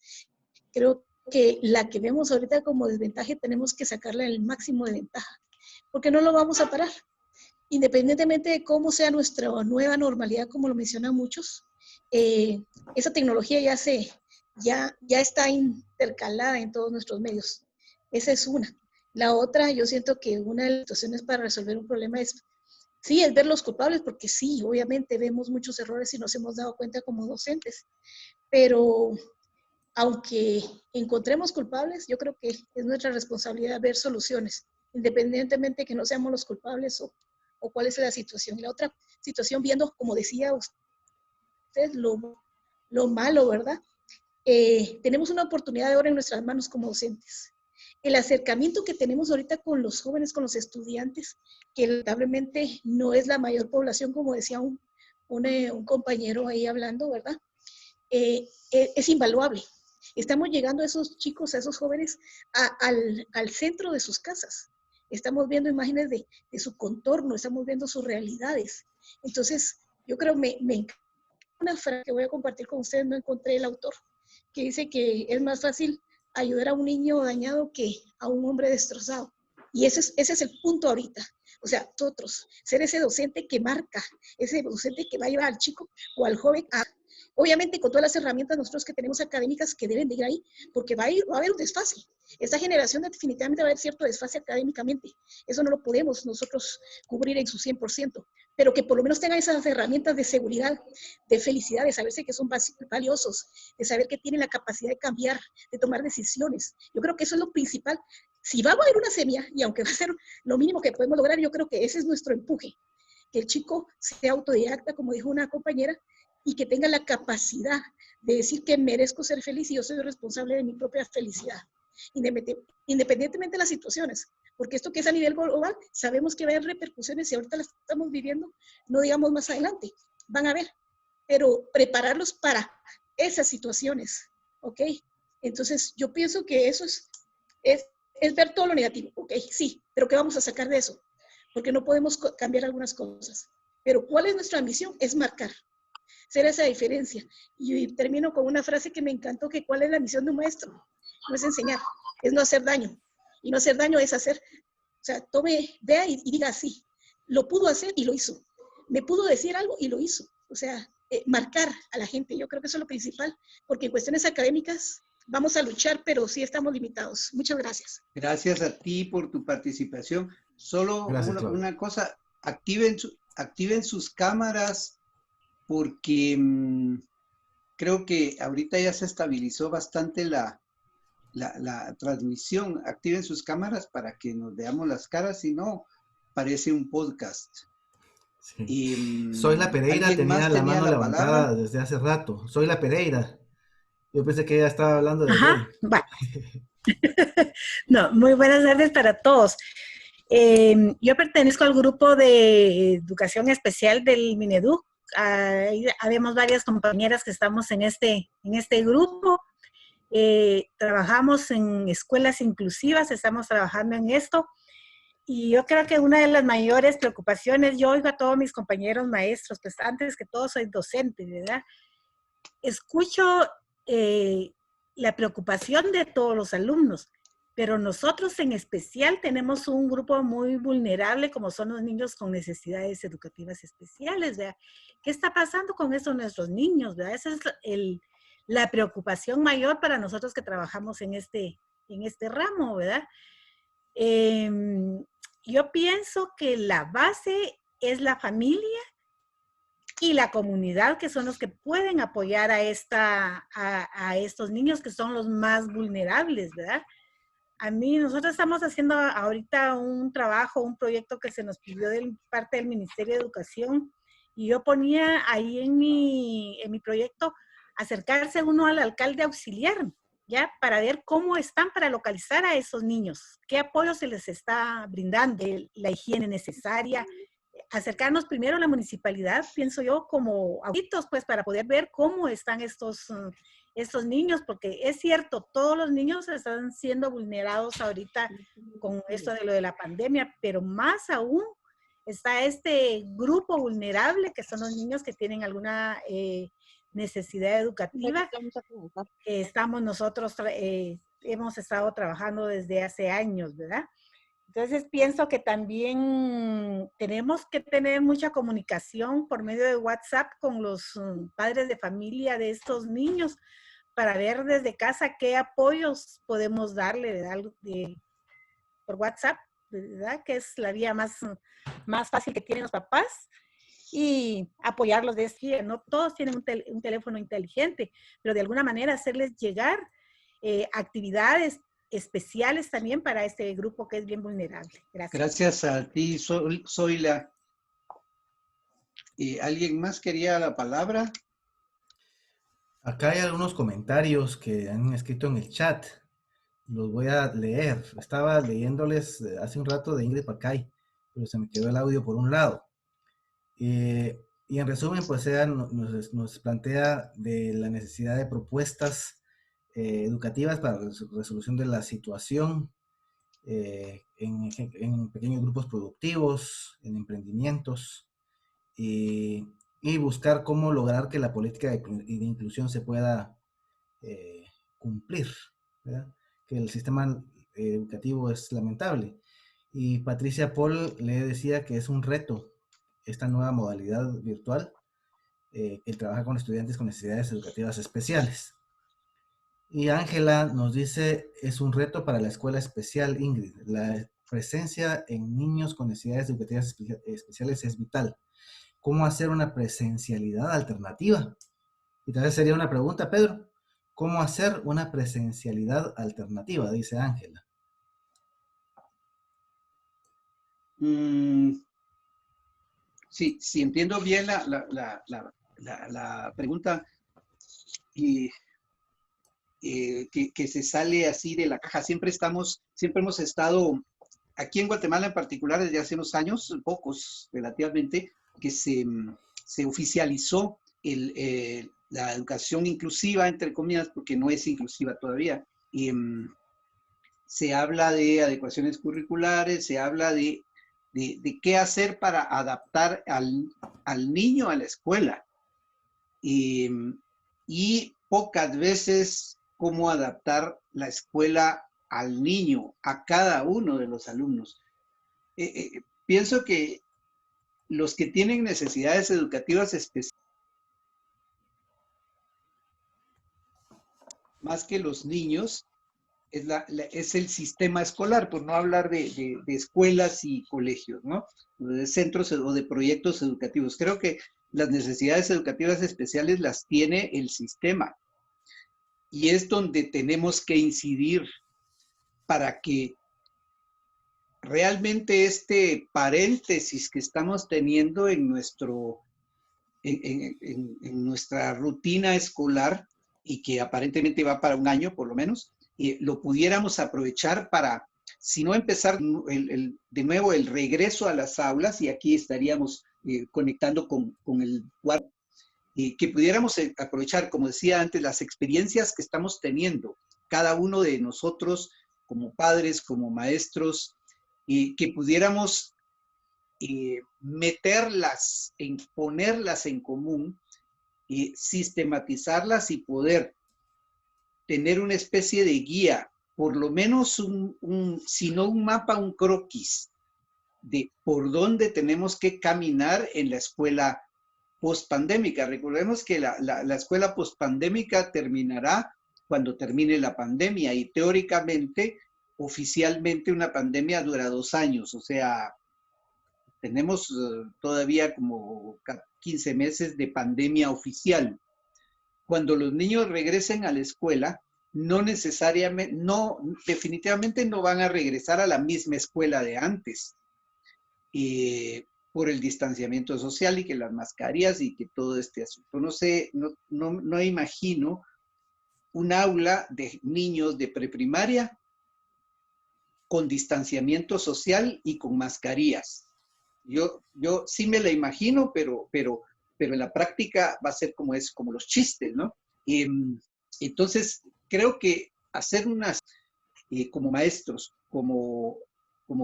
creo que la que vemos ahorita como desventaja tenemos que sacarle el máximo de ventaja, porque no lo vamos a parar. Independientemente de cómo sea nuestra nueva normalidad, como lo mencionan muchos, esa tecnología ya está intercalada en todos nuestros medios. Esa es una. La otra, yo siento que una de las situaciones para resolver un problema es ver los culpables, porque sí, obviamente vemos muchos errores y nos hemos dado cuenta como docentes, pero aunque encontremos culpables, yo creo que es nuestra responsabilidad ver soluciones, independientemente de que no seamos los culpables o cuál es la situación. La otra situación, viendo, como decía usted, lo malo, ¿verdad? Tenemos una oportunidad de oro en nuestras manos como docentes. El acercamiento que tenemos ahorita con los jóvenes, con los estudiantes, que lamentablemente no es la mayor población, como decía un compañero ahí hablando, ¿verdad? Es invaluable. Estamos llegando a esos chicos, a esos jóvenes, al centro de sus casas. Estamos viendo imágenes de su contorno, estamos viendo sus realidades. Entonces, yo creo me una frase que voy a compartir con ustedes, no encontré el autor, que dice que es más fácil ayudar a un niño dañado que a un hombre destrozado. Y ese es el punto ahorita. O sea, nosotros, ser ese docente que marca, ese docente que va a llevar al chico o al joven a, obviamente con todas las herramientas nosotros que tenemos académicas que deben de ir ahí, porque va a haber un desfase. Esta generación definitivamente va a haber cierto desfase académicamente. Eso no lo podemos nosotros cubrir en su 100%, pero que por lo menos tengan esas herramientas de seguridad, de felicidad, de saberse que son valiosos, de saber que tienen la capacidad de cambiar, de tomar decisiones. Yo creo que eso es lo principal. Si va a haber una semilla, y aunque va a ser lo mínimo que podemos lograr, yo creo que ese es nuestro empuje. Que el chico sea autodidacta, como dijo una compañera, y que tenga la capacidad de decir que merezco ser feliz y yo soy responsable de mi propia felicidad, independientemente de las situaciones. Porque esto que es a nivel global, sabemos que va a haber repercusiones y ahorita las estamos viviendo, no digamos más adelante, van a haber, pero prepararlos para esas situaciones, ¿ok? Entonces, yo pienso que eso es ver todo lo negativo, ¿ok? Sí, pero ¿qué vamos a sacar de eso? Porque no podemos cambiar algunas cosas. Pero ¿cuál es nuestra misión? Es marcar, ser esa diferencia. Y termino con una frase que me encantó, que ¿cuál es la misión de un maestro? No es enseñar, es no hacer daño. Y no hacer daño es hacer, o sea, vea y diga así, lo pudo hacer y lo hizo. Me pudo decir algo y lo hizo. O sea, marcar a la gente, yo creo que eso es lo principal, porque en cuestiones académicas vamos a luchar, pero sí estamos limitados. Muchas gracias. Gracias a ti por tu participación. Solo una cosa, activen sus cámaras porque creo que ahorita ya se estabilizó bastante la transmisión. Activen sus cámaras para que nos veamos las caras, si no, parece un podcast. Sí. Y, Soy la Pereira tenía la mano levantada desde hace rato. Soy la Pereira. Yo pensé que ella estaba hablando de Ajá, va. No, muy buenas tardes para todos. Yo pertenezco al grupo de educación especial del Mineduc. Habemos varias compañeras que estamos en este grupo. Trabajamos en escuelas inclusivas, estamos trabajando en esto. Y yo creo que una de las mayores preocupaciones, yo oigo a todos mis compañeros maestros, pues antes que todo soy docente, ¿verdad? Escucho la preocupación de todos los alumnos, pero nosotros en especial tenemos un grupo muy vulnerable como son los niños con necesidades educativas especiales, ¿verdad? ¿Qué está pasando con estos nuestros niños, verdad? Esa es la preocupación mayor para nosotros que trabajamos en este ramo, ¿verdad? Yo pienso que la base es la familia y la comunidad, que son los que pueden apoyar a estos niños que son los más vulnerables, ¿verdad? Nosotros estamos haciendo ahorita un trabajo, un proyecto que se nos pidió de parte del Ministerio de Educación, y yo ponía ahí en mi proyecto acercarse uno al alcalde auxiliar, ¿ya? Para ver cómo están para localizar a esos niños, qué apoyo se les está brindando, la higiene necesaria, acercarnos primero a la municipalidad, pienso yo, como auditos, pues, para poder ver cómo están estos niños, porque es cierto, todos los niños están siendo vulnerados ahorita con esto de lo de la pandemia, pero más aún está este grupo vulnerable, que son los niños que tienen alguna necesidad educativa. Estamos nosotros, hemos estado trabajando desde hace años, ¿verdad? Entonces pienso que también tenemos que tener mucha comunicación por medio de WhatsApp con los padres de familia de estos niños para ver desde casa qué apoyos podemos darle, ¿verdad? Por WhatsApp, ¿verdad? Que es la vía más fácil que tienen los papás, y apoyarlos de ese. No todos tienen un teléfono inteligente, pero de alguna manera hacerles llegar actividades especiales también para este grupo que es bien vulnerable. Gracias. Gracias a ti, Zoila. ¿Alguien más quería la palabra? Acá hay algunos comentarios que han escrito en el chat. Los voy a leer. Estaba leyéndoles hace un rato de Ingrid Pacay, pero se me quedó el audio por un lado. Y en resumen, pues ella nos plantea de la necesidad de propuestas educativas para la resolución de la situación en pequeños grupos productivos, en emprendimientos, y y buscar cómo lograr que la política de inclusión se pueda cumplir, ¿verdad? Que el sistema educativo es lamentable. Y Patricia Paul le decía que es un reto esta nueva modalidad virtual, que trabaja con estudiantes con necesidades educativas especiales. Y Ángela nos dice, es un reto para la escuela especial, Ingrid. La presencia en niños con necesidades educativas especiales es vital. ¿Cómo hacer una presencialidad alternativa? Y tal vez sería una pregunta, Pedro. ¿Cómo hacer una presencialidad alternativa? Dice Ángela. Sí, si entiendo bien la pregunta, y que se sale así de la caja. Siempre hemos estado, aquí en Guatemala en particular, desde hace unos años, pocos relativamente, que se oficializó la educación inclusiva, entre comillas, porque no es inclusiva todavía. Y se habla de adecuaciones curriculares, se habla de qué hacer para adaptar al niño a la escuela. Y pocas veces cómo adaptar la escuela al niño, a cada uno de los alumnos. Pienso que los que tienen necesidades educativas especiales, más que los niños, es el sistema escolar, por no hablar de escuelas y colegios, ¿no? De centros o de proyectos educativos. Creo que las necesidades educativas especiales las tiene el sistema. Y es donde tenemos que incidir para que realmente este paréntesis que estamos teniendo en nuestra rutina escolar, y que aparentemente va para un año por lo menos, lo pudiéramos aprovechar para, si no empezar de nuevo el regreso a las aulas, y aquí estaríamos conectando con el cuarto, que pudiéramos aprovechar, como decía antes, las experiencias que estamos teniendo, cada uno de nosotros como padres, como maestros, y que pudiéramos ponerlas en común, y sistematizarlas y poder tener una especie de guía, por lo menos si no un mapa, un croquis de por dónde tenemos que caminar en la escuela post-pandémica. Recordemos que la escuela post-pandémica terminará cuando termine la pandemia, y teóricamente, oficialmente, una pandemia dura 2 años, o sea, tenemos todavía como 15 meses de pandemia oficial. Cuando los niños regresen a la escuela, definitivamente no van a regresar a la misma escuela de antes, por el distanciamiento social y que las mascarillas y que todo este asunto. No imagino un aula de niños de preprimaria con distanciamiento social y con mascarillas. Yo sí me la imagino, pero en la práctica va a ser como los chistes, ¿no? Entonces, creo que hacer como maestros, como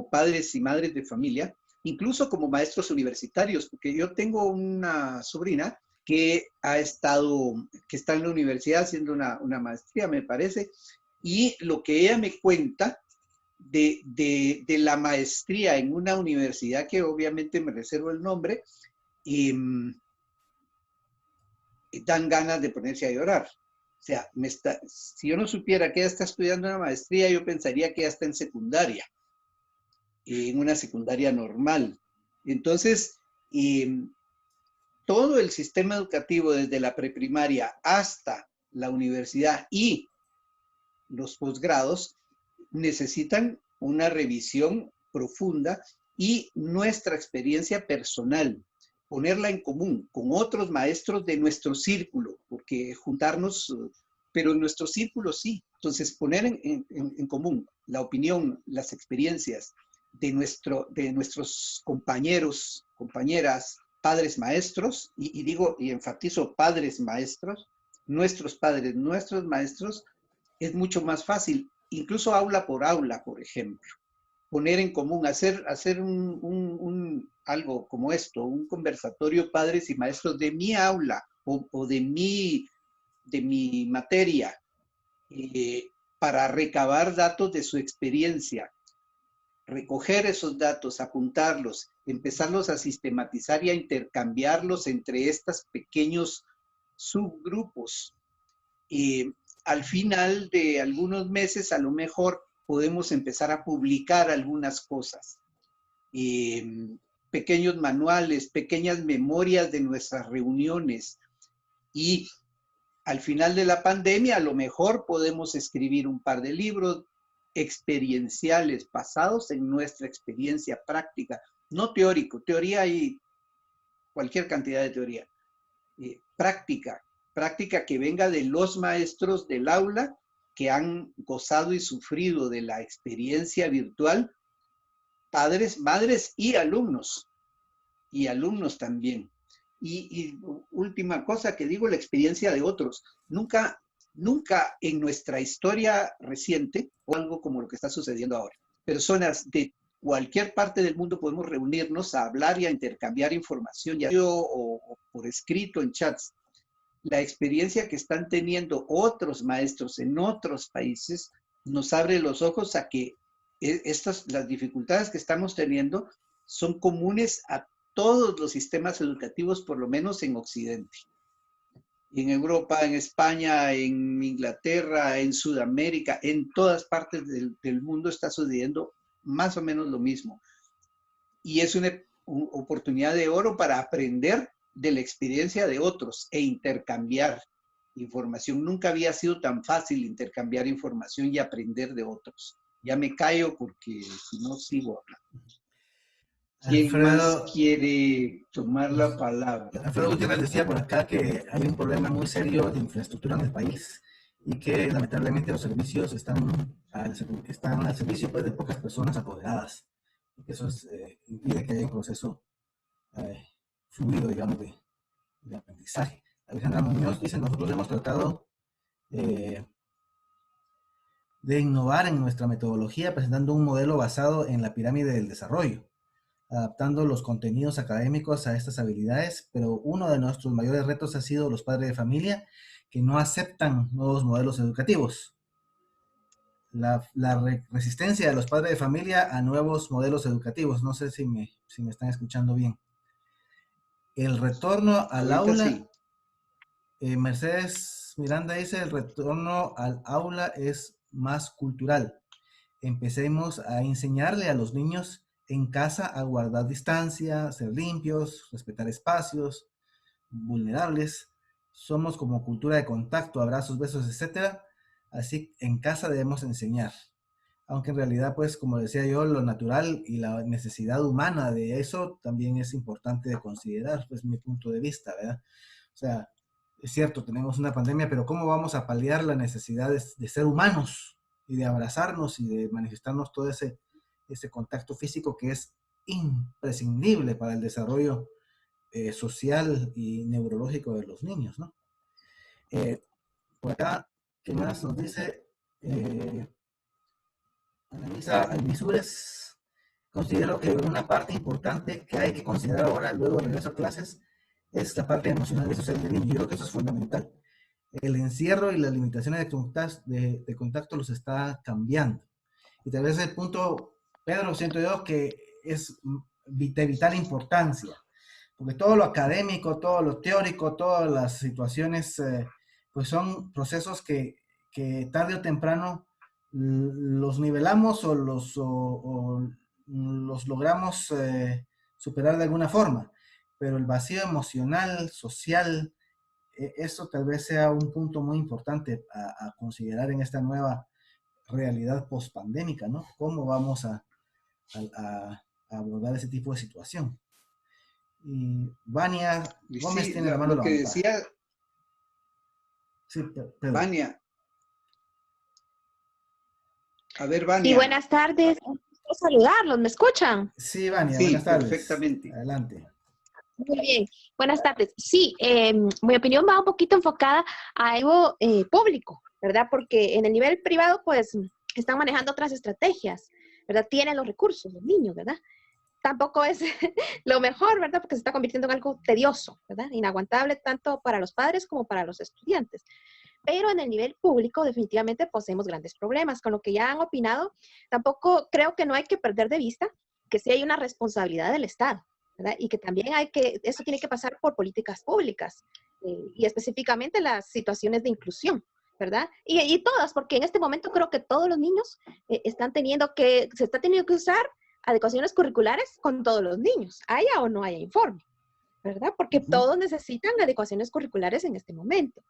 padres y madres de familia, incluso como maestros universitarios, porque yo tengo una sobrina que está en la universidad haciendo una maestría, me parece, y lo que ella me cuenta de la maestría en una universidad, que obviamente me reservo el nombre, dan ganas de ponerse a llorar. O sea, si yo no supiera que ella está estudiando una maestría, yo pensaría que ella está en secundaria, en una secundaria normal. Entonces, todo el sistema educativo, desde la preprimaria hasta la universidad y los posgrados, necesitan una revisión profunda, y nuestra experiencia personal, ponerla en común con otros maestros de nuestro círculo, porque juntarnos, pero en nuestro círculo sí. Entonces, poner en común la opinión, las experiencias de nuestros compañeros, compañeras, padres maestros, y enfatizo padres maestros, nuestros padres, nuestros maestros, es mucho más fácil, incluso aula por aula, por ejemplo. poner en común, hacer algo como esto, un conversatorio padres y maestros de mi aula o de mi materia, para recabar datos de su experiencia, recoger esos datos, apuntarlos, empezarlos a sistematizar y a intercambiarlos entre estos pequeños subgrupos. Al final de algunos meses, a lo mejor podemos empezar a publicar algunas cosas. Pequeños manuales, pequeñas memorias de nuestras reuniones. Y al final de la pandemia, a lo mejor podemos escribir un par de libros experienciales basados en nuestra experiencia práctica, no teórico. Teoría hay cualquier cantidad de teoría. Práctica que venga de los maestros del aula que han gozado y sufrido de la experiencia virtual, padres, madres y alumnos también. Y última cosa que digo, la experiencia de otros. Nunca en nuestra historia reciente, o algo como lo que está sucediendo ahora, personas de cualquier parte del mundo podemos reunirnos a hablar y a intercambiar información, ya o por escrito en chats. La experiencia que están teniendo otros maestros en otros países nos abre los ojos a que las dificultades que estamos teniendo son comunes a todos los sistemas educativos, por lo menos en Occidente. En Europa, en España, en Inglaterra, en Sudamérica, en todas partes del mundo está sucediendo más o menos lo mismo. Y es una oportunidad de oro para aprender de la experiencia de otros e intercambiar información. Nunca había sido tan fácil intercambiar información y aprender de otros. Ya me callo porque si no sigo hablando. ¿Quién más quiere tomar la palabra? Alfredo Gutiérrez decía por acá que hay un problema muy serio de infraestructura en el país y que lamentablemente los servicios están al servicio pues, de pocas personas apoderadas. Y que eso impide que haya un proceso fluido, digamos, de aprendizaje. Alejandra Muñoz dice, nosotros hemos tratado de innovar en nuestra metodología presentando un modelo basado en la pirámide del desarrollo, adaptando los contenidos académicos a estas habilidades, pero uno de nuestros mayores retos ha sido los padres de familia que no aceptan nuevos modelos educativos. La resistencia de los padres de familia a nuevos modelos educativos. No sé si me están escuchando bien. El retorno al aula, sí. Mercedes Miranda dice, el retorno al aula es más cultural. Empecemos a enseñarle a los niños en casa a guardar distancia, ser limpios, respetar espacios vulnerables. Somos como cultura de contacto, abrazos, besos, etc. Así en casa debemos enseñar. Aunque en realidad, pues, como decía yo, lo natural y la necesidad humana de eso también es importante de considerar, pues, mi punto de vista, ¿verdad? O sea, es cierto, tenemos una pandemia, pero ¿cómo vamos a paliar la necesidad de ser humanos y de abrazarnos y de manifestarnos todo ese contacto físico que es imprescindible para el desarrollo social y neurológico de los niños, ¿no? Por acá, ¿qué más nos dice? Analiza Alvisures. Considero que una parte importante que hay que considerar ahora, luego de regreso a clases, es la parte emocional y social del niño. Yo creo que eso es fundamental. El encierro y las limitaciones de contacto los está cambiando. Y tal vez el punto, Pedro, siento yo que es de vital importancia, porque todo lo académico, todo lo teórico, todas las situaciones, pues son procesos que tarde o temprano los nivelamos o los logramos superar de alguna forma, pero el vacío emocional, social, eso tal vez sea un punto muy importante a considerar en esta nueva realidad post-pandémica, ¿no? ¿Cómo vamos a abordar ese tipo de situación? Y Vania Gómez sí, tiene la mano levantada. Decía, sí, Pedro. Vania. A ver, Vania. Sí, buenas tardes. Quiero saludarlos, ¿me escuchan? Sí, Vania, sí, buenas tardes. Perfectamente. Adelante. Muy bien, buenas tardes. Sí, mi opinión va un poquito enfocada a algo público, ¿verdad? Porque en el nivel privado, pues, están manejando otras estrategias. ¿verdad? Tienen los recursos, los niños, ¿verdad? Tampoco es lo mejor, ¿verdad? Porque se está convirtiendo en algo tedioso, ¿verdad? Inaguantable tanto para los padres como para los estudiantes. Pero en el nivel público definitivamente poseemos grandes problemas. Con lo que ya han opinado, tampoco creo que no hay que perder de vista que sí hay una responsabilidad del Estado, ¿verdad? Y que también eso tiene que pasar por políticas públicas y específicamente las situaciones de inclusión, ¿verdad? Y todas, porque en este momento creo que todos los niños se está teniendo que usar adecuaciones curriculares con todos los niños, haya o no haya informe, ¿verdad? Porque todos necesitan adecuaciones curriculares en este momento.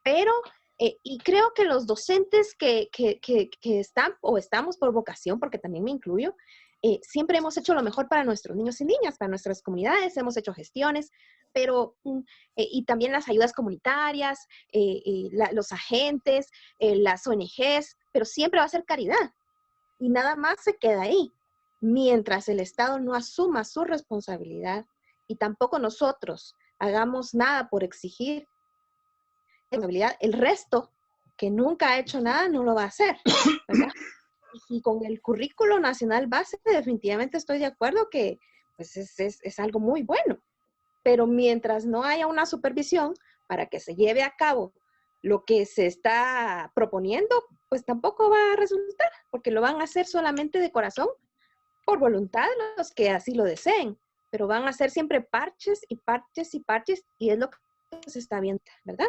Pero, y creo que los docentes que están o estamos por vocación, porque también me incluyo, siempre hemos hecho lo mejor para nuestros niños y niñas, para nuestras comunidades, hemos hecho gestiones, pero, y también las ayudas comunitarias, los agentes, las ONGs, pero siempre va a ser caridad. Y nada más se queda ahí. Mientras el Estado no asuma su responsabilidad y tampoco nosotros hagamos nada por exigir responsabilidad, el resto que nunca ha hecho nada no lo va a hacer, ¿verdad? Y con el currículo nacional base definitivamente estoy de acuerdo que pues es algo muy bueno, pero mientras no haya una supervisión para que se lleve a cabo lo que se está proponiendo, pues tampoco va a resultar, porque lo van a hacer solamente de corazón, por voluntad los que así lo deseen, pero van a hacer siempre parches y parches y parches, y es lo que se está viendo, ¿verdad?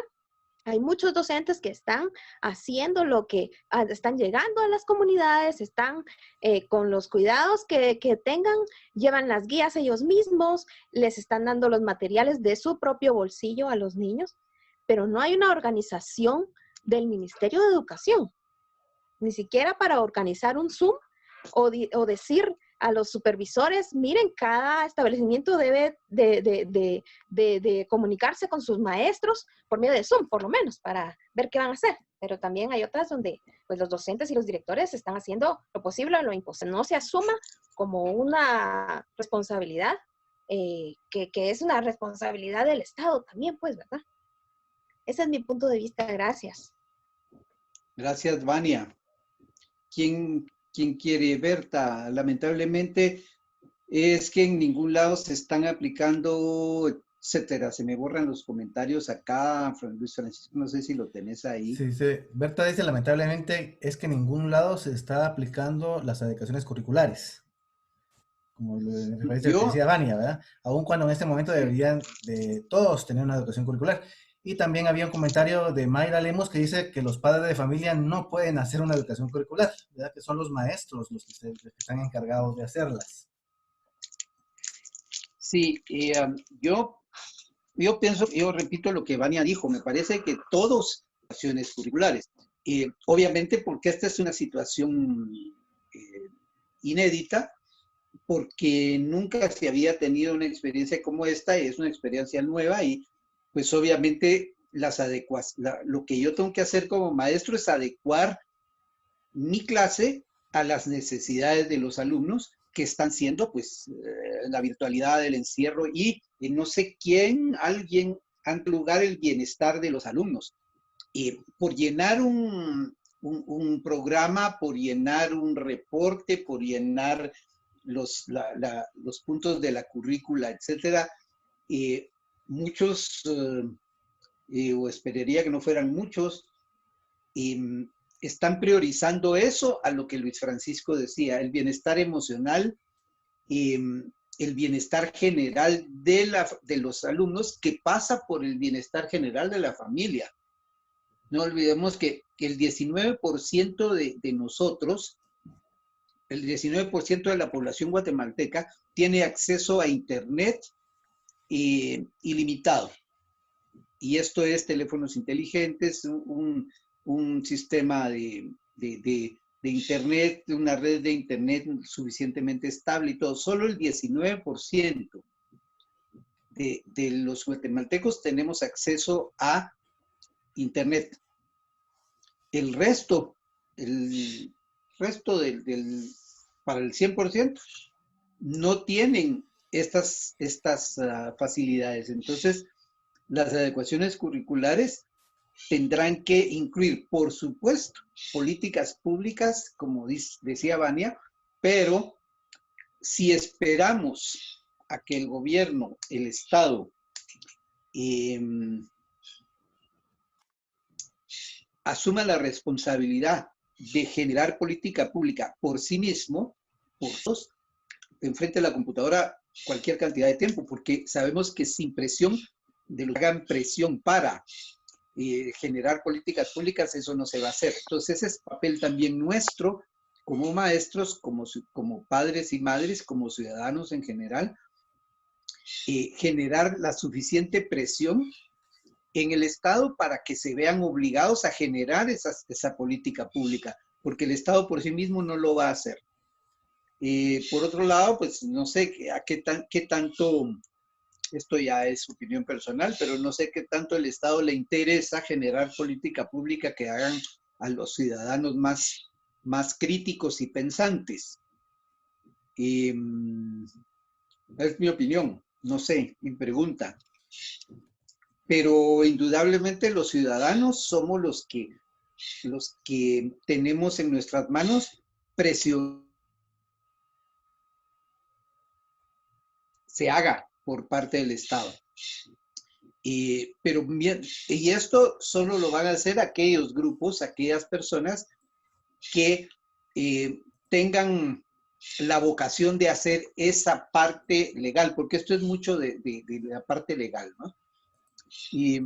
Hay muchos docentes que están haciendo lo que están llegando a las comunidades, están con los cuidados que tengan, llevan las guías ellos mismos, les están dando los materiales de su propio bolsillo a los niños, pero no hay una organización del Ministerio de Educación, ni siquiera para organizar un Zoom o decir a los supervisores, miren, cada establecimiento debe de comunicarse con sus maestros por medio de Zoom, por lo menos, para ver qué van a hacer. Pero también hay otras donde pues, los docentes y los directores están haciendo lo posible o lo imposible. No se asuma como una responsabilidad, que es una responsabilidad del Estado también, pues, ¿verdad? Ese es mi punto de vista. Gracias. Gracias, Vania. ¿Quién quiere? Berta? Lamentablemente es que en ningún lado se están aplicando, etcétera. Se me borran los comentarios acá, Luis Francisco, no sé si lo tenés ahí. Sí, sí. Berta dice, lamentablemente, es que en ningún lado se está aplicando las adecuaciones curriculares. Como me parece que decía Vania, ¿verdad? Aun cuando en este momento deberían de todos tener una educación curricular. Y también había un comentario de Mayra Lemos que dice que los padres de familia no pueden hacer una educación curricular, ¿verdad? Que son los maestros los que están encargados de hacerlas. Sí, yo pienso, yo repito lo que Vania dijo, me parece que todos acciones curriculares. Obviamente porque esta es una situación inédita, porque nunca se había tenido una experiencia como esta, y es una experiencia nueva, y pues obviamente lo que yo tengo que hacer como maestro es adecuar mi clase a las necesidades de los alumnos que están siendo pues la virtualidad, el encierro y no sé quién, alguien, en lugar el bienestar de los alumnos. Y por llenar un programa, por llenar un reporte, por llenar los puntos de la currícula, etcétera, muchos, o esperaría que no fueran muchos, están priorizando eso a lo que Luis Francisco decía, el bienestar emocional, el bienestar general de los alumnos, que pasa por el bienestar general de la familia. No olvidemos que el 19% de nosotros, el 19% de la población guatemalteca tiene acceso a Internet ilimitado. Y esto es teléfonos inteligentes, un sistema de Internet, una red de Internet suficientemente estable y todo. Solo el 19% de los guatemaltecos tenemos acceso a Internet. El resto para el 100%, no tienen estas facilidades. Entonces, las adecuaciones curriculares tendrán que incluir, por supuesto, políticas públicas, como decía Vania, Pero si esperamos a que el gobierno, el Estado, asuma la responsabilidad de generar política pública por sí mismo, por todos, enfrente de la computadora cualquier cantidad de tiempo, porque sabemos que sin presión, de lo que hagan presión para generar políticas públicas, eso no se va a hacer. Entonces ese es papel también nuestro, como maestros, como padres y madres, como ciudadanos en general, generar la suficiente presión en el Estado para que se vean obligados a generar esa política pública, porque el Estado por sí mismo no lo va a hacer. Por otro lado, pues no sé qué tanto, esto ya es opinión personal, pero no sé qué tanto el Estado le interesa generar política pública que hagan a los ciudadanos más críticos y pensantes. Es mi opinión, no sé, mi pregunta. Pero indudablemente los ciudadanos somos los que tenemos en nuestras manos presión se haga por parte del Estado. Y esto solo lo van a hacer aquellos grupos, aquellas personas que tengan la vocación de hacer esa parte legal, porque esto es mucho de la parte legal, ¿no? Y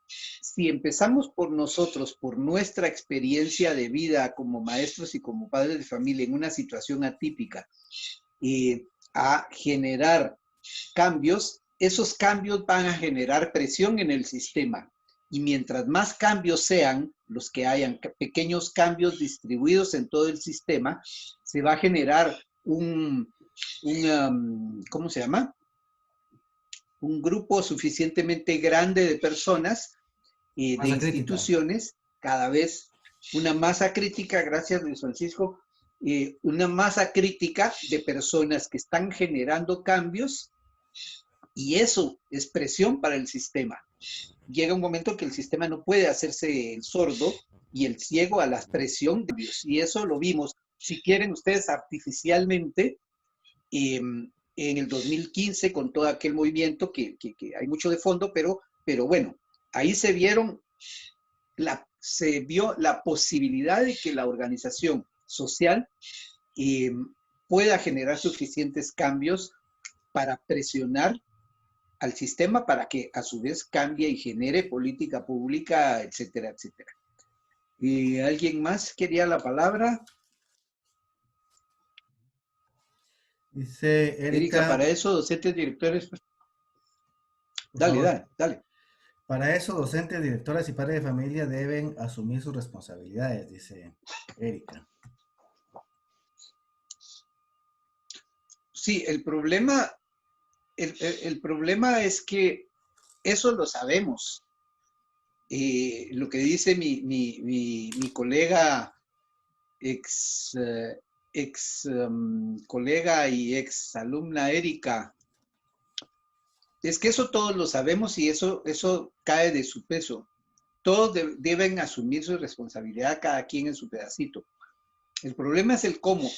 si empezamos por nosotros, por nuestra experiencia de vida como maestros y como padres de familia en una situación atípica, a generar cambios, esos cambios van a generar presión en el sistema. Y mientras más cambios sean, los que hayan pequeños cambios distribuidos en todo el sistema, se va a generar ¿cómo se llama? Un grupo suficientemente grande de personas y de instituciones, cada vez una masa crítica, gracias Luis Francisco, una masa crítica de personas que están generando cambios, y eso es presión para el sistema. Llega un momento que el sistema no puede hacerse el sordo y el ciego a la presión de cambios, y eso lo vimos, si quieren ustedes, artificialmente, en el 2015 con todo aquel movimiento que hay mucho de fondo, pero bueno, ahí se vio la posibilidad de que la organización social pueda generar suficientes cambios para presionar al sistema para que a su vez cambie y genere política pública, etcétera, etcétera. ¿Y alguien más quería la palabra? Dice Erika, para eso, docentes, directores. Dale. Para eso, docentes, directoras y padres de familia deben asumir sus responsabilidades, dice Erika. Sí, el problema es que eso lo sabemos. Lo que dice mi colega, ex colega y ex alumna Erika, es que eso todos lo sabemos y eso cae de su peso. Todos deben asumir su responsabilidad, cada quien en su pedacito. El problema es el cómo.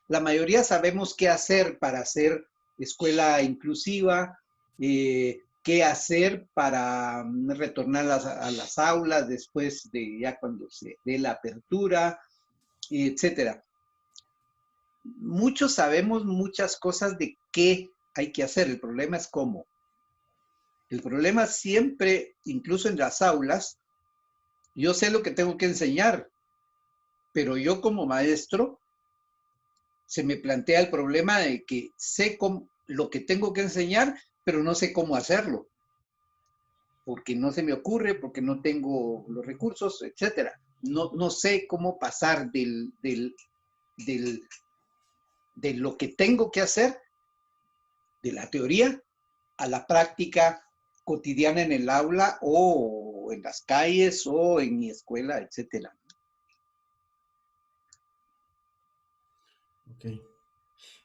La mayoría sabemos qué hacer para hacer escuela inclusiva, qué hacer para retornar a las aulas después de ya cuando se dé la apertura, etcétera. Muchos sabemos muchas cosas de qué hay que hacer. El problema es cómo. El problema siempre, incluso en las aulas, yo sé lo que tengo que enseñar, pero yo como maestro se me plantea el problema de que sé lo que tengo que enseñar, pero no sé cómo hacerlo, porque no se me ocurre, porque no tengo los recursos, etcétera. No sé cómo pasar de lo que tengo que hacer, de la teoría, a la práctica cotidiana en el aula o en las calles o en mi escuela, etcétera. Ok.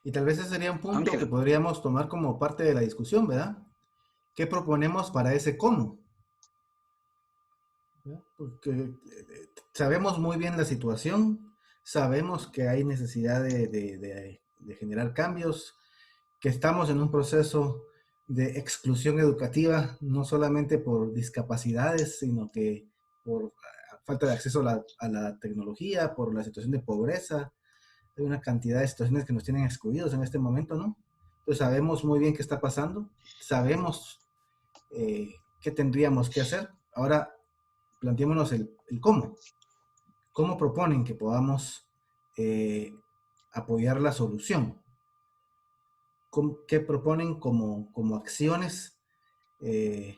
Y tal vez ese sería un punto que podríamos tomar como parte de la discusión, ¿verdad? ¿Qué proponemos para ese cómo? ¿verdad? Porque sabemos muy bien la situación, sabemos que hay necesidad de generar cambios, que estamos en un proceso de exclusión educativa, no solamente por discapacidades, sino que por falta de acceso a la tecnología, por la situación de pobreza. Hay una cantidad de situaciones que nos tienen excluidos en este momento, ¿no? Entonces sabemos muy bien qué está pasando, sabemos qué tendríamos que hacer. Ahora planteémonos el cómo. ¿Cómo proponen que podamos apoyar la solución? ¿Qué proponen como acciones en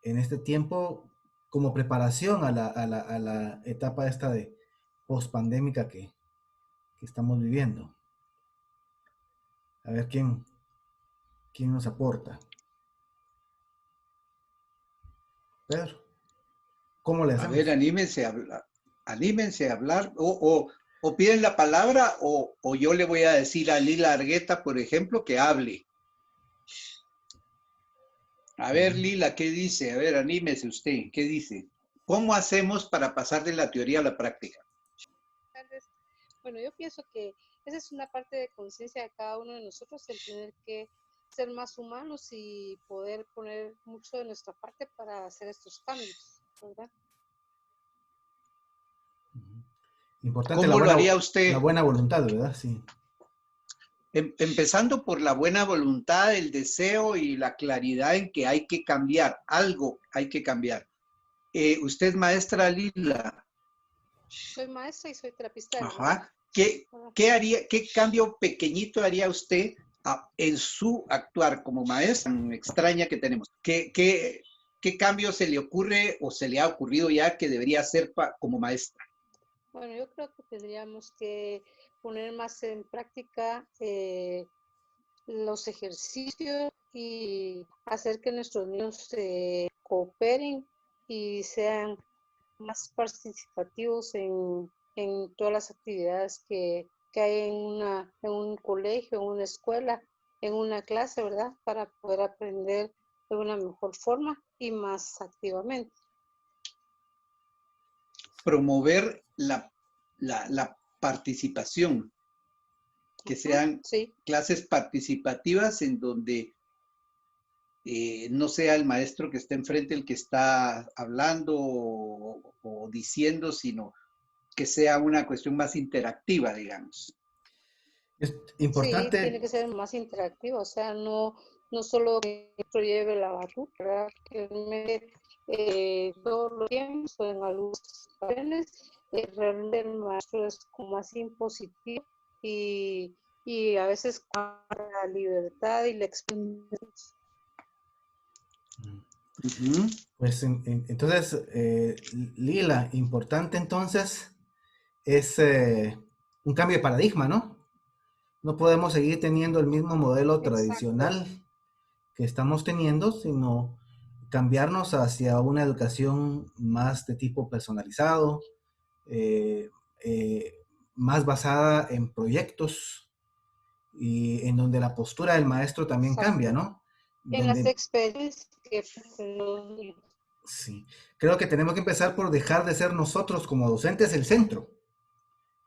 este tiempo como preparación a la etapa esta de post-pandémica que estamos viviendo? A ver quién nos aporta. Pedro, ¿cómo le hacemos? A ver, anímense a hablar, o piden la palabra, o yo le voy a decir a Lila Argueta, por ejemplo, que hable. A ver, Lila, ¿qué dice? A ver, anímese usted, ¿qué dice? ¿Cómo hacemos para pasar de la teoría a la práctica? Bueno, yo pienso que esa es una parte de conciencia de cada uno de nosotros, el tener que ser más humanos y poder poner mucho de nuestra parte para hacer estos cambios, ¿verdad? Importante ¿Cómo lo haría usted? La buena voluntad, ¿verdad? Sí. Empezando por la buena voluntad, el deseo y la claridad en que hay que cambiar, algo hay que cambiar. ¿Usted es maestra, Lila? Soy maestra y soy terapista. Ajá. ¿Qué cambio pequeñito haría usted en su actuar como maestra extraña que tenemos? ¿Qué cambio se le ocurre o se le ha ocurrido ya que debería hacer como maestra? Bueno, yo creo que tendríamos que poner más en práctica los ejercicios y hacer que nuestros niños cooperen y sean más participativos en todas las actividades que hay en un colegio, en una escuela, en una clase, ¿verdad? Para poder aprender de una mejor forma y más activamente. Promover la participación, que sean clases participativas en donde no sea el maestro que está enfrente el que está hablando o diciendo, sino que sea una cuestión más interactiva, digamos. Es importante. Sí, tiene que ser más interactivo, o sea, no solo que esto lleve la batuta, ¿verdad? Que todos los tiempos o en algunos ocasiones realmente el maestro es como más impositivo y a veces con la libertad y la experiencia. Pues entonces, Lila, importante entonces es un cambio de paradigma, ¿no? No podemos seguir teniendo el mismo modelo tradicional que estamos teniendo, sino cambiarnos hacia una educación más de tipo personalizado, más basada en proyectos y en donde la postura del maestro también cambia, ¿no? En las experiencias que sí, creo que tenemos que empezar por dejar de ser nosotros como docentes el centro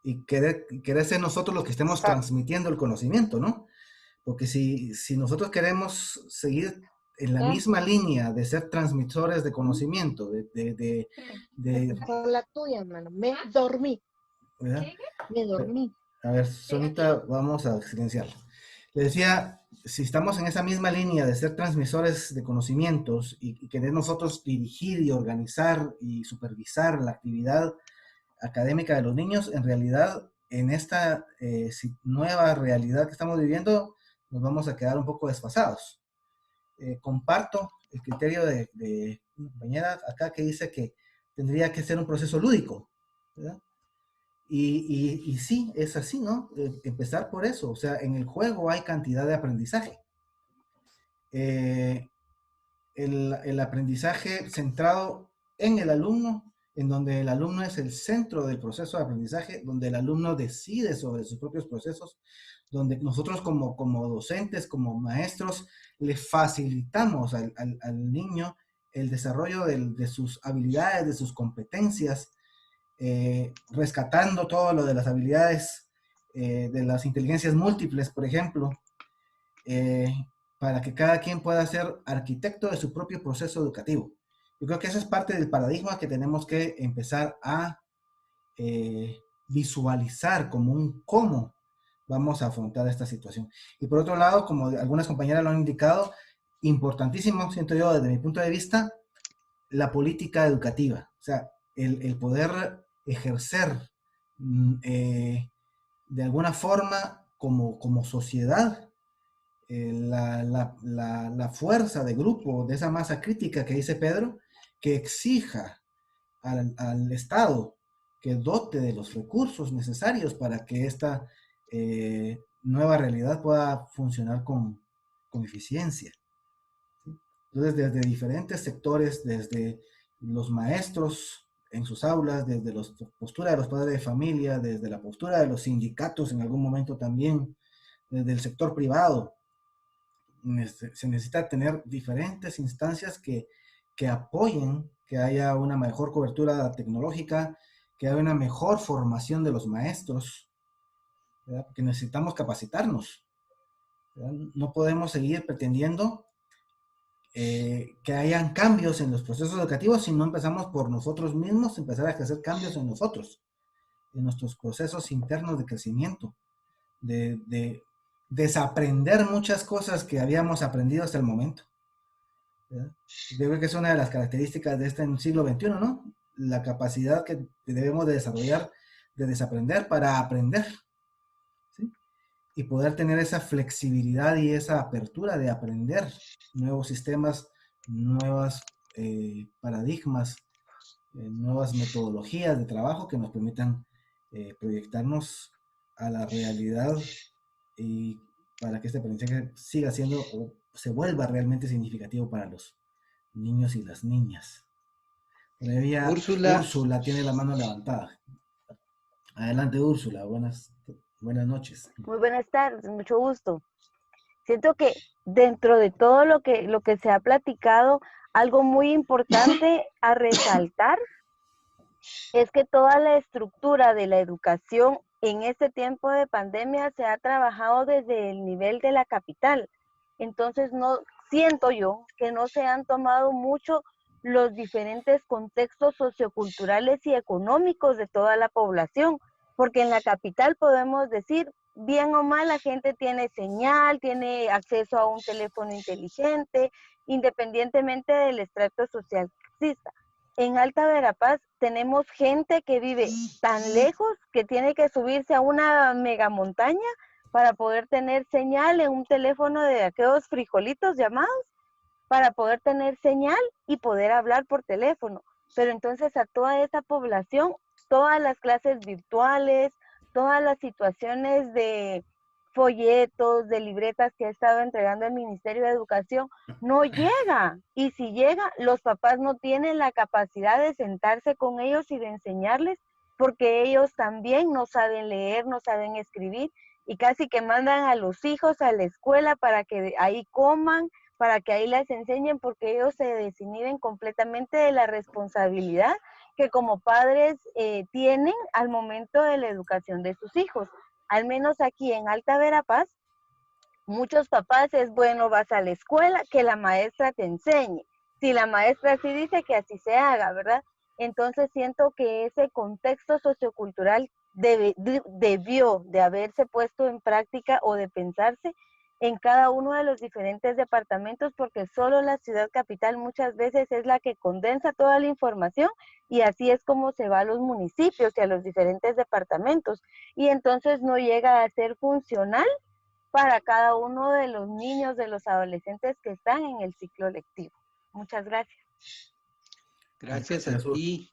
y querer ser nosotros los que estemos transmitiendo el conocimiento, ¿no? Porque si nosotros queremos seguir en la misma línea de ser transmisores de conocimiento, la tuya, hermano. Me dormí. ¿verdad? Me dormí. A ver, Sonita, vamos a silenciarla. Le decía, si estamos en esa misma línea de ser transmisores de conocimientos y querer nosotros dirigir y organizar y supervisar la actividad académica de los niños, en realidad, en esta nueva realidad que estamos viviendo, nos vamos a quedar un poco desfasados. Comparto el criterio de una compañera acá que dice que tendría que ser un proceso lúdico, ¿verdad? Y sí, es así, ¿no? Empezar por eso, o sea, en el juego hay cantidad de aprendizaje. El aprendizaje centrado en el alumno, en donde el alumno es el centro del proceso de aprendizaje, donde el alumno decide sobre sus propios procesos, donde nosotros como docentes, como maestros, le facilitamos al niño el desarrollo de sus habilidades, de sus competencias, rescatando todo lo de las habilidades de las inteligencias múltiples, por ejemplo, para que cada quien pueda ser arquitecto de su propio proceso educativo. Yo creo que esa es parte del paradigma que tenemos que empezar a visualizar como un cómo vamos a afrontar esta situación. Y por otro lado, como algunas compañeras lo han indicado, importantísimo, siento yo, desde mi punto de vista, la política educativa. O sea, el poder ejercer de alguna forma como sociedad la fuerza de grupo, de esa masa crítica que dice Pedro, que exija al Estado que dote de los recursos necesarios para que esta nueva realidad pueda funcionar con eficiencia. ¿Sí? Entonces, desde diferentes sectores, desde los maestros en sus aulas, desde la postura de los padres de familia, desde la postura de los sindicatos en algún momento también, desde el sector privado, se necesita tener diferentes instancias que apoyen que haya una mejor cobertura tecnológica, que haya una mejor formación de los maestros, ¿verdad? Porque necesitamos capacitarnos, ¿verdad? No podemos seguir pretendiendo que hayan cambios en los procesos educativos si no empezamos por nosotros mismos, empezar a hacer cambios en nosotros, en nuestros procesos internos de crecimiento, de desaprender muchas cosas que habíamos aprendido hasta el momento. ¿Verdad? Yo creo que es una de las características de este siglo XXI, ¿no? La capacidad que debemos de desarrollar de desaprender para aprender, ¿sí? Y poder tener esa flexibilidad y esa apertura de aprender nuevos sistemas, nuevos paradigmas, nuevas metodologías de trabajo que nos permitan proyectarnos a la realidad y para que este aprendizaje siga siendo o se vuelva realmente significativo para los niños y las niñas. Todavía Úrsula tiene la mano levantada. Adelante, Úrsula. Buenas noches. Muy buenas tardes, mucho gusto. Siento que dentro de todo lo que se ha platicado, algo muy importante a resaltar es que toda la estructura de la educación en este tiempo de pandemia se ha trabajado desde el nivel de la capital. Entonces, no siento yo que no se han tomado mucho los diferentes contextos socioculturales y económicos de toda la población, porque en la capital podemos decir, bien o mal, la gente tiene señal, tiene acceso a un teléfono inteligente, independientemente del estrato social que exista. En Alta Verapaz tenemos gente que vive tan lejos que tiene que subirse a una mega montaña para poder tener señal en un teléfono de aquellos frijolitos llamados, para poder tener señal y poder hablar por teléfono. Pero entonces a toda esa población, todas las clases virtuales, todas las situaciones de folletos, de libretas que ha estado entregando el Ministerio de Educación, no llega. Y si llega, los papás no tienen la capacidad de sentarse con ellos y de enseñarles, porque ellos también no saben leer, no saben escribir, y casi que mandan a los hijos a la escuela para que ahí coman, para que ahí les enseñen, porque ellos se desinhiben completamente de la responsabilidad que como padres tienen al momento de la educación de sus hijos. Al menos aquí en Alta Verapaz, muchos papás es, bueno, vas a la escuela, que la maestra te enseñe. Si la maestra sí dice, que así se haga, ¿verdad? Entonces siento que ese contexto sociocultural debió de haberse puesto en práctica o de pensarse en cada uno de los diferentes departamentos, porque solo la ciudad capital muchas veces es la que condensa toda la información, y así es como se va a los municipios y a los diferentes departamentos, y entonces no llega a ser funcional para cada uno de los niños, de los adolescentes que están en el ciclo lectivo. Muchas gracias. Gracias a ti.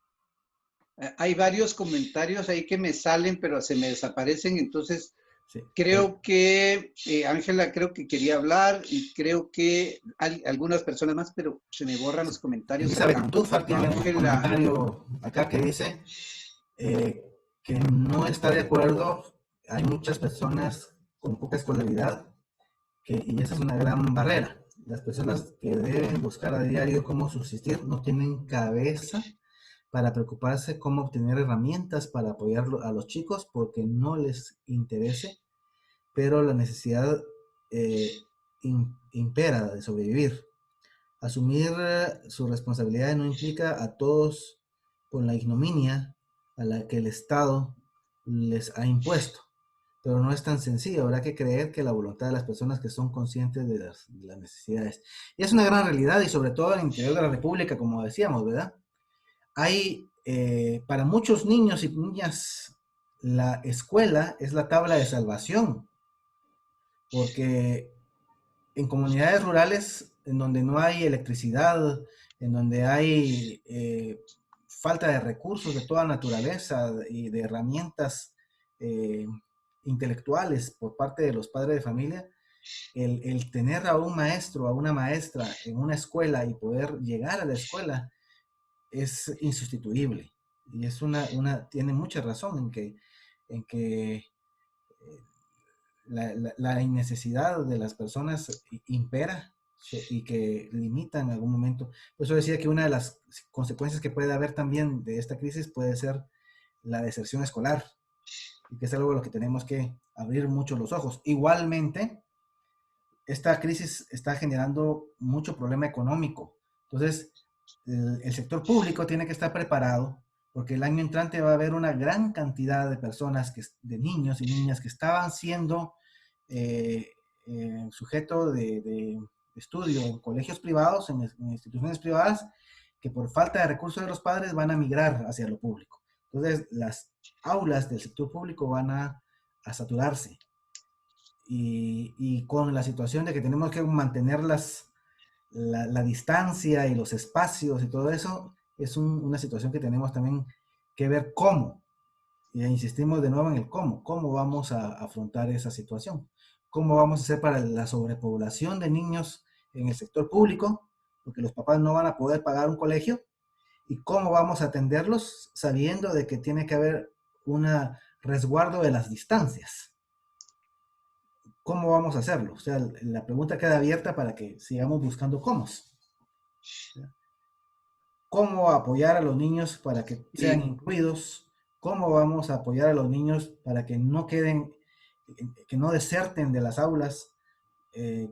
Hay varios comentarios ahí que me salen, pero se me desaparecen, entonces sí. Creo que Ángela creo que quería hablar, y creo que hay algunas personas más, pero se me borran los comentarios. Ángela, un comentario acá que dice que no está de acuerdo. Hay muchas personas con poca escolaridad y esa es una gran barrera. Las personas que deben buscar a diario cómo subsistir no tienen cabeza para preocuparse cómo obtener herramientas para apoyar a los chicos porque no les interese, pero la necesidad impera de sobrevivir. Asumir sus responsabilidades no implica a todos con la ignominia a la que el Estado les ha impuesto, pero no es tan sencillo. Habrá que creer que la voluntad de las personas que son conscientes de las necesidades. Y es una gran realidad, y sobre todo en el interior de la República, como decíamos, ¿verdad? Hay, para muchos niños y niñas, la escuela es la tabla de salvación, porque en comunidades rurales, en donde no hay electricidad, en donde hay falta de recursos de toda naturaleza y de herramientas intelectuales por parte de los padres de familia, el tener a un maestro, a una maestra en una escuela y poder llegar a la escuela es insustituible. Y es tiene mucha razón en que la innecesidad de las personas impera y que limita en algún momento. Por eso decía que una de las consecuencias que puede haber también de esta crisis puede ser la deserción escolar, y que es algo de lo que tenemos que abrir mucho los ojos. Igualmente, esta crisis está generando mucho problema económico. Entonces, el sector público tiene que estar preparado, porque el año entrante va a haber una gran cantidad de personas, de niños y niñas que estaban siendo sujeto de estudio en colegios privados, en instituciones privadas, que por falta de recursos de los padres van a migrar hacia lo público. Entonces, las aulas del sector público van a saturarse. Y con la situación de que tenemos que mantener la distancia y los espacios y todo eso, es una situación que tenemos también que ver cómo. Y insistimos de nuevo en el cómo vamos a afrontar esa situación. ¿Cómo vamos a hacer para la sobrepoblación de niños en el sector público? Porque los papás no van a poder pagar un colegio. ¿Y cómo vamos a atenderlos sabiendo de que tiene que haber un resguardo de las distancias? ¿Cómo vamos a hacerlo? O sea, la pregunta queda abierta para que sigamos buscando cómo. ¿Cómo apoyar a los niños para que sean incluidos? ¿Cómo vamos a apoyar a los niños para que no queden, que no deserten de las aulas?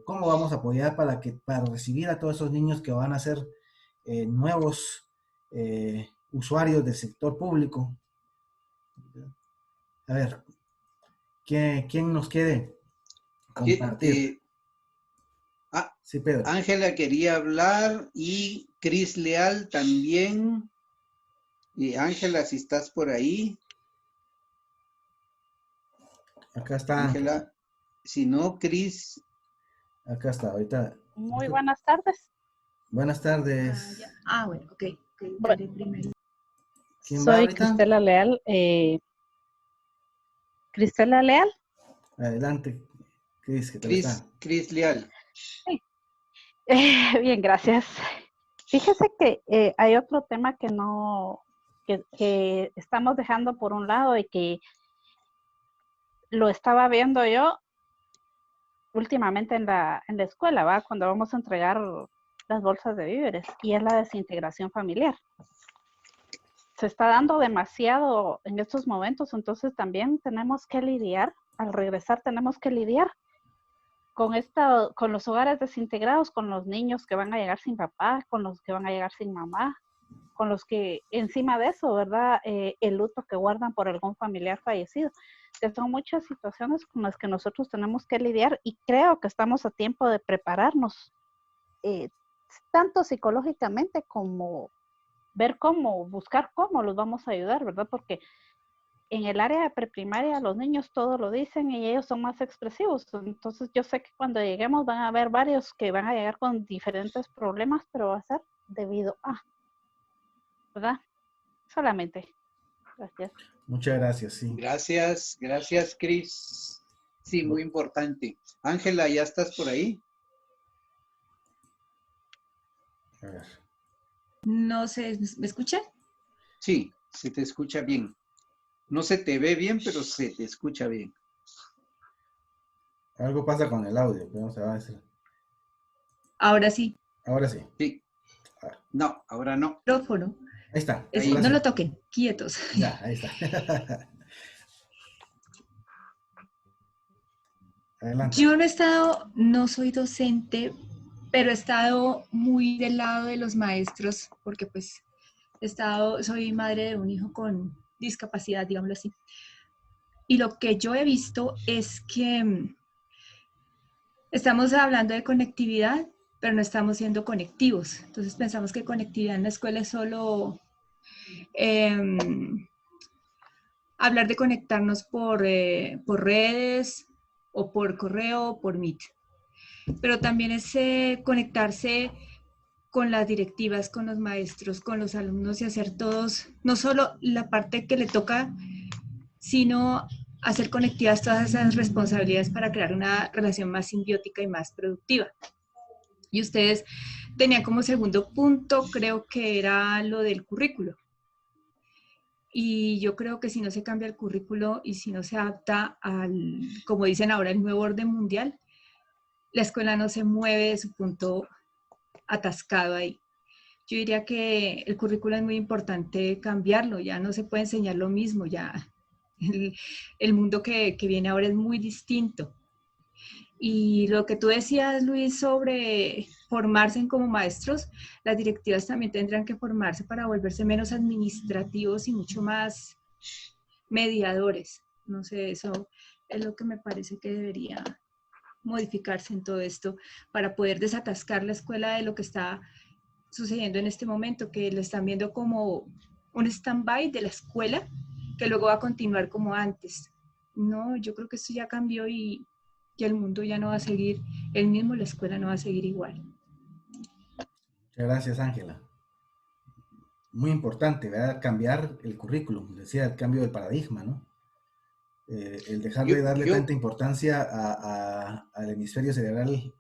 ¿Cómo vamos a apoyar para recibir a todos esos niños que van a ser nuevos usuarios del sector público? A ver, ¿quién nos quiere compartir? Sí, Pedro. Ángela quería hablar y Cris Leal también. Y Ángela, si estás por ahí. Acá está Ángela. Si no, Cris. Acá está, ahorita. Muy buenas tardes. Buenas tardes. Bueno, ok. Bueno, soy Cristela Leal. Cristela Leal. Adelante, Cris, ¿qué tal está? Cris Leal. Sí. Bien, gracias. Fíjese que hay otro tema que estamos dejando por un lado y que lo estaba viendo yo últimamente en la escuela, ¿va? Cuando vamos a entregar las bolsas de víveres, y es la desintegración familiar. Se está dando demasiado en estos momentos, entonces también tenemos que lidiar, al regresar tenemos que lidiar con los hogares desintegrados, con los niños que van a llegar sin papá, con los que van a llegar sin mamá, con los que encima de eso, ¿verdad? El luto que guardan por algún familiar fallecido. Que son muchas situaciones con las que nosotros tenemos que lidiar, y creo que estamos a tiempo de prepararnos, tanto psicológicamente como buscar cómo los vamos a ayudar, ¿verdad? Porque en el área de preprimaria los niños todo lo dicen y ellos son más expresivos. Entonces yo sé que cuando lleguemos van a haber varios que van a llegar con diferentes problemas, pero va a ser debido a, ¿verdad? Solamente. Gracias. Muchas gracias, sí. Gracias, Cris. Sí, muy importante. Ángela, ¿ya estás por ahí? A ver. No sé, ¿me escucha? Sí, se te escucha bien. No se te ve bien, pero se te escucha bien. Algo pasa con el audio, vamos a ver. Ahora sí. Ahora sí. Sí. No, ahora no. Micrófono. Ahí está. Ahí. No lo toquen, quietos. Ya, ahí está. Adelante. Yo no soy docente, pero he estado muy del lado de los maestros, porque pues soy madre de un hijo con discapacidad, digámoslo así. Y lo que yo he visto es que estamos hablando de conectividad, pero no estamos siendo conectivos. Entonces pensamos que conectividad en la escuela es solo hablar de conectarnos por redes o por correo o por Meet. Pero también es conectarse con las directivas, con los maestros, con los alumnos y hacer todos, no solo la parte que le toca, sino hacer conectivas todas esas responsabilidades para crear una relación más simbiótica y más productiva. Y ustedes tenían como segundo punto, creo que era lo del currículo. Y yo creo que si no se cambia el currículo y si no se adapta al, como dicen ahora, el nuevo orden mundial, la escuela no se mueve de su punto atascado ahí. Yo diría que el currículo es muy importante cambiarlo, ya no se puede enseñar lo mismo, ya el mundo que viene ahora es muy distinto. Y lo que tú decías, Luis, sobre formarse como maestros, las directivas también tendrán que formarse para volverse menos administrativos y mucho más mediadores. No sé, eso es lo que me parece que debería modificarse en todo esto para poder desatascar la escuela de lo que está sucediendo en este momento, que lo están viendo como un stand-by de la escuela que luego va a continuar como antes. No, yo creo que esto ya cambió y el mundo ya no va a seguir el mismo, la escuela no va a seguir igual. Muchas gracias, Ángela. Muy importante, ¿verdad? Cambiar el currículum, decía, el cambio de paradigma, ¿no? El dejar de darle tanta importancia al hemisferio cerebral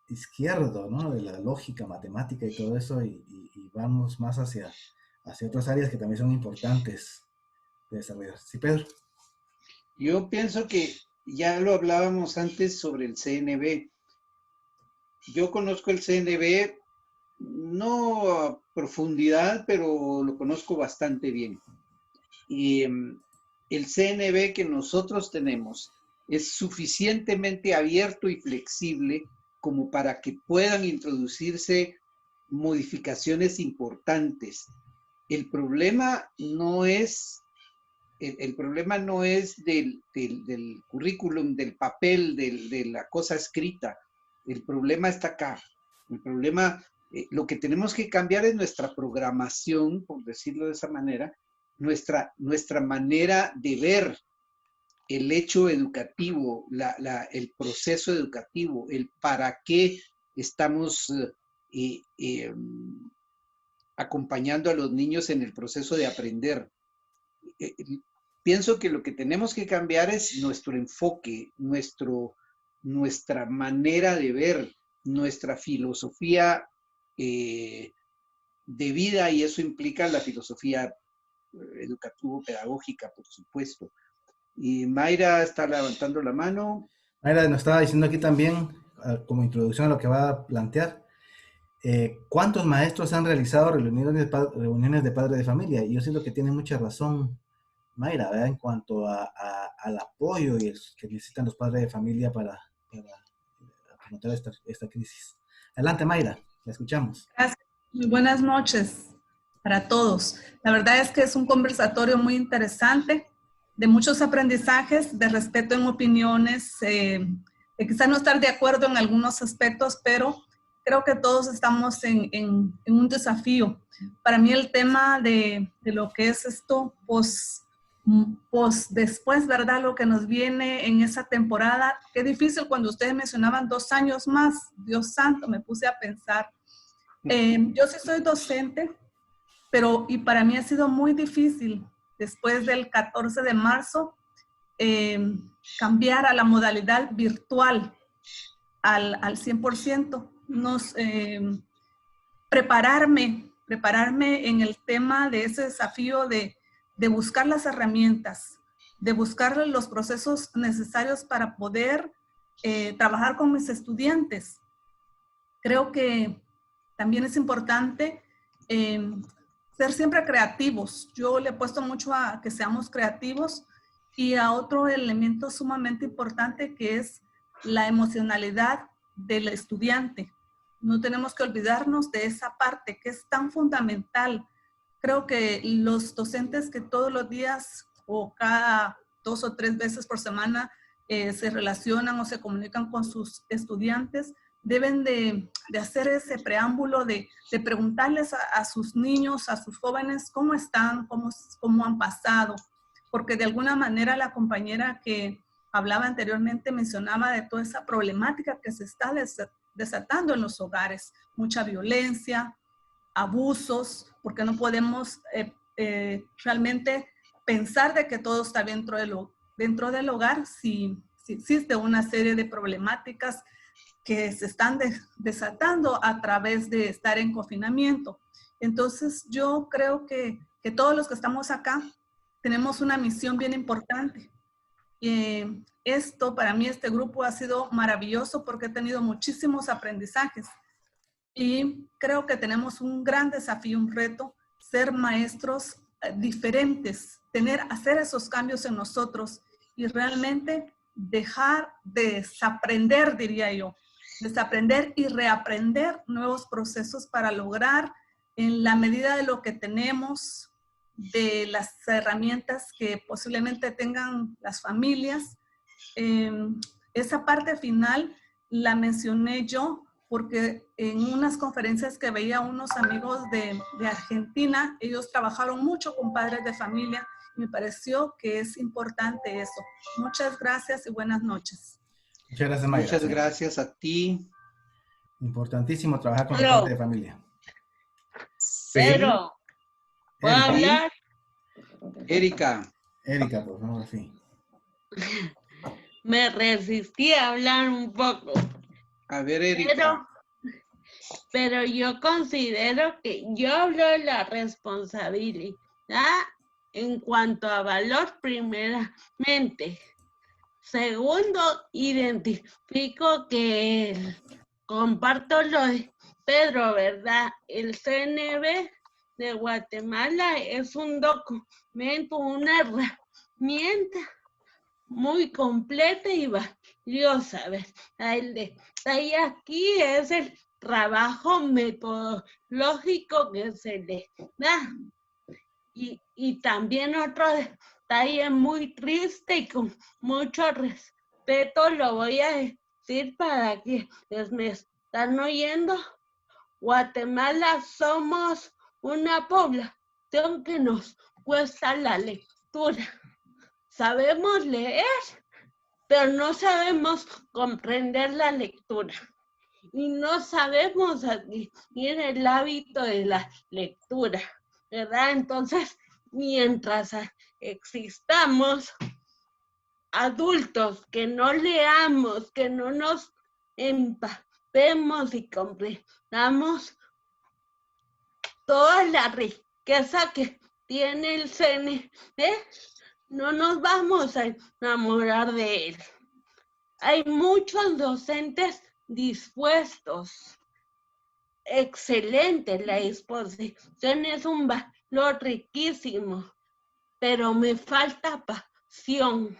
izquierdo, ¿no? De la lógica, matemática y todo eso, y vamos más hacia otras áreas que también son importantes de desarrollar. Sí, Pedro. Yo pienso que ya lo hablábamos antes sobre el CNB. Yo conozco el CNB, no a profundidad, pero lo conozco bastante bien. Y el CNB que nosotros tenemos es suficientemente abierto y flexible como para que puedan introducirse modificaciones importantes. El problema no es del currículum, del papel, de la cosa escrita. El problema está acá. El problema, lo que tenemos que cambiar es nuestra programación, por decirlo de esa manera, nuestra manera de ver el hecho educativo, el proceso educativo, el para qué estamos acompañando a los niños en el proceso de aprender. Pienso que lo que tenemos que cambiar es nuestro enfoque, nuestra manera de ver, nuestra filosofía de vida, y eso implica la filosofía educativo-pedagógica, por supuesto. Y Mayra está levantando la mano. Mayra nos estaba diciendo aquí también, como introducción a lo que va a plantear, ¿cuántos maestros han realizado reuniones de padres de familia? Y yo siento que tiene mucha razón Mayra, ¿verdad? En cuanto al apoyo y que necesitan los padres de familia para afrontar esta crisis. Adelante, Mayra, la escuchamos. Gracias. Muy buenas noches para todos. La verdad es que es un conversatorio muy interesante, de muchos aprendizajes, de respeto en opiniones, de quizás no estar de acuerdo en algunos aspectos, pero creo que todos estamos en un desafío. Para mí el tema de lo que es esto, pues después, ¿verdad? Lo que nos viene en esa temporada, qué difícil cuando ustedes mencionaban 2 años más, Dios santo, me puse a pensar. Yo sí soy docente, y para mí ha sido muy difícil después del 14 de marzo cambiar a la modalidad virtual al 100%. Prepararme en el tema de ese desafío de buscar las herramientas, de buscar los procesos necesarios para poder trabajar con mis estudiantes. Creo que también es importante ser siempre creativos. Yo le he puesto mucho a que seamos creativos y a otro elemento sumamente importante que es la emocionalidad del estudiante. No tenemos que olvidarnos de esa parte que es tan fundamental. Creo que los docentes que todos los días o cada 2 o 3 veces por semana se relacionan o se comunican con sus estudiantes, deben de hacer ese preámbulo de preguntarles a sus niños, a sus jóvenes, cómo están, cómo han pasado. Porque de alguna manera la compañera que hablaba anteriormente mencionaba de toda esa problemática que se está desatando en los hogares. Mucha violencia, abusos, porque no podemos realmente pensar de que todo está dentro del hogar si existe una serie de problemáticas que se están desatando a través de estar en confinamiento. Entonces yo creo que todos los que estamos acá tenemos una misión bien importante. Esto, para mí, este grupo ha sido maravilloso porque he tenido muchísimos aprendizajes. Y creo que tenemos un gran desafío, un reto, ser maestros diferentes, hacer esos cambios en nosotros y realmente dejar de desaprender, diría yo, desaprender y reaprender nuevos procesos para lograr, en la medida de lo que tenemos, de las herramientas que posiblemente tengan las familias. Esa parte final la mencioné yo porque en unas conferencias que veía unos amigos de Argentina, ellos trabajaron mucho con padres de familia y me pareció que es importante eso. Muchas gracias y buenas noches. Muchas gracias, Mayra. Muchas gracias a ti. Importantísimo trabajar con los padres de familia. Pero, ¿puedo hablar? Erika. Erika, por favor, sí. Me resistí a hablar un poco. A ver, Erika. Pero yo considero que yo hablo de la responsabilidad en cuanto a valor primeramente. Segundo, identifico que comparto lo de Pedro, ¿verdad? El CNB de Guatemala es un documento, una herramienta muy completa y valiosa. El detalle aquí es el trabajo metodológico que se le da. Y también otro detalle muy triste y con mucho respeto lo voy a decir para quienes me están oyendo. Guatemala somos una población que nos cuesta la lectura. Sabemos leer, pero no sabemos comprender la lectura. Y no sabemos adquirir el hábito de la lectura, ¿verdad? Entonces, mientras existamos adultos que no leamos, que no nos empapemos y comprendamos toda la riqueza que tiene el CNB, no nos vamos a enamorar de él. Hay muchos docentes dispuestos. Excelente, la disposición es un valor riquísimo, pero me falta pasión,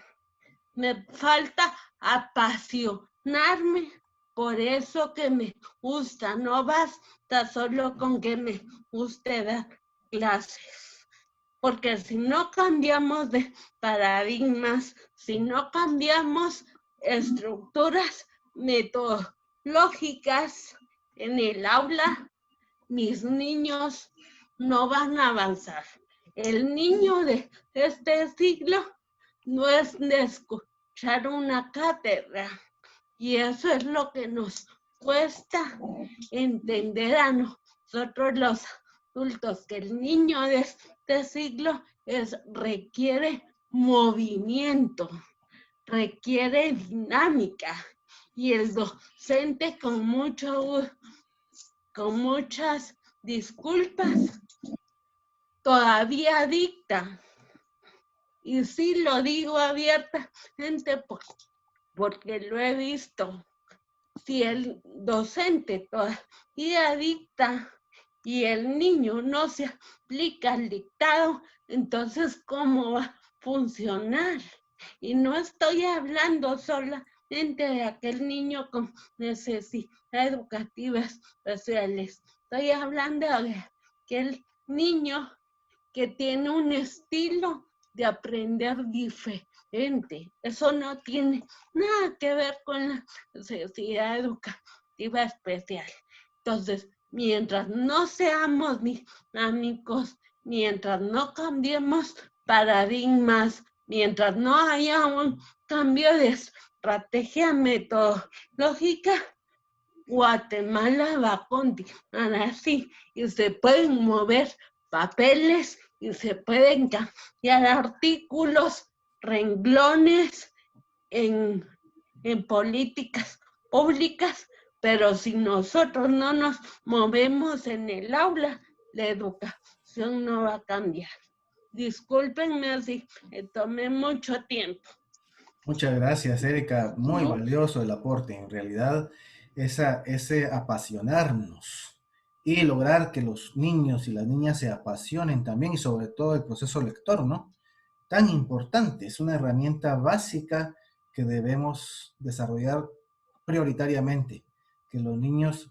me falta apasionarme por eso que me gusta. No basta solo con que me guste dar clases, porque si no cambiamos de paradigmas, si no cambiamos estructuras metodológicas en el aula, mis niños no van a avanzar. El niño de este siglo no es de escuchar una cátedra, y eso es lo que nos cuesta entender a nosotros los adultos, que el niño de este siglo requiere movimiento, requiere dinámica, y el docente con muchas disculpas todavía dicta. Y sí lo digo abiertamente porque lo he visto. Si el docente todavía dicta y el niño no se aplica el dictado, entonces ¿cómo va a funcionar? Y no estoy hablando solamente de aquel niño con necesidades educativas especiales, estoy hablando de aquel niño que tiene un estilo de aprender diferente. Eso no tiene nada que ver con la necesidad educativa especial. Entonces, mientras no seamos dinámicos, mientras no cambiemos paradigmas, mientras no haya un cambio de estrategia metodológica, Guatemala va a continuar así y se pueden mover papeles y se pueden cambiar artículos, renglones en políticas públicas, pero si nosotros no nos movemos en el aula, la educación no va a cambiar. Discúlpenme si me tomé mucho tiempo. Muchas gracias, Erika. Muy valioso el aporte. En realidad, ese apasionarnos y lograr que los niños y las niñas se apasionen también, y sobre todo el proceso lector, ¿no? Tan importante, es una herramienta básica que debemos desarrollar prioritariamente, que los niños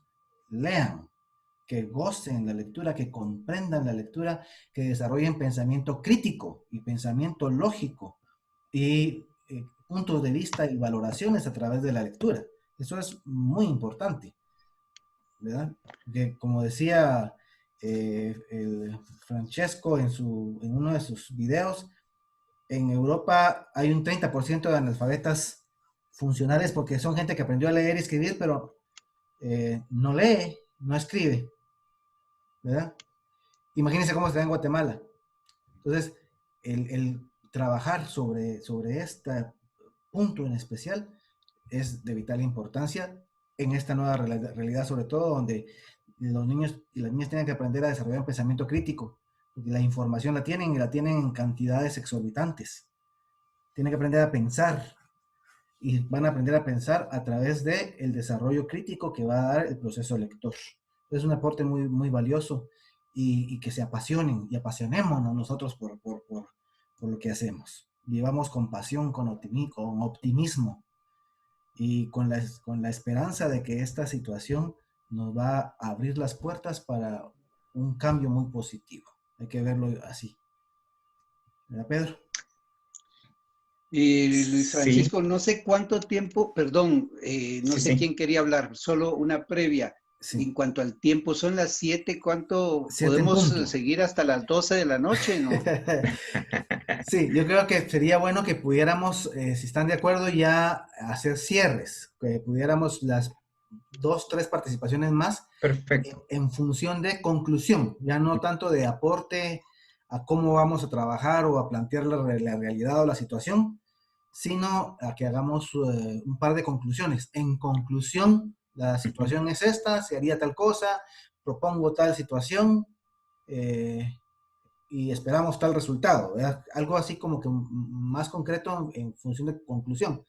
lean, que gocen la lectura, que comprendan la lectura, que desarrollen pensamiento crítico y pensamiento lógico y puntos de vista y valoraciones a través de la lectura. Eso es muy importante, ¿verdad? Que, como decía el Francesco en uno de sus videos, en Europa hay un 30% de analfabetas funcionales porque son gente que aprendió a leer y escribir, pero no lee, no escribe, ¿verdad? Imagínense cómo está en Guatemala. Entonces, el trabajar sobre este punto en especial es de vital importancia en esta nueva realidad, sobre todo donde los niños y las niñas tienen que aprender a desarrollar un pensamiento crítico, porque la información la tienen y la tienen en cantidades exorbitantes. Tienen que aprender a pensar, y van a aprender a pensar a través del desarrollo crítico que va a dar el proceso lector. Es un aporte muy, muy valioso, y que se apasionen y apasionémonos nosotros por lo que hacemos. Llevamos con pasión, con optimismo y con la esperanza de que esta situación nos va a abrir las puertas para un cambio muy positivo. Hay que verlo así. ¿Verdad, Pedro? Luis Francisco, Sí. no sé cuánto tiempo, perdón, no sé quién quería hablar, solo una previa. Sí. En cuanto al tiempo, son las 7, ¿cuánto 7 podemos en punto. seguir hasta las 12 de la noche? ¿No? Sí, yo creo que sería bueno que pudiéramos, si están de acuerdo, ya hacer cierres, que pudiéramos las 2, 3 participaciones más. Perfecto. En función de conclusión, ya no tanto de aporte a cómo vamos a trabajar o a plantear la realidad o la situación, sino a que hagamos un par de conclusiones. En conclusión, la situación es esta, se haría tal cosa, propongo tal situación, y esperamos tal resultado, ¿verdad? Algo así como que más concreto en función de conclusión.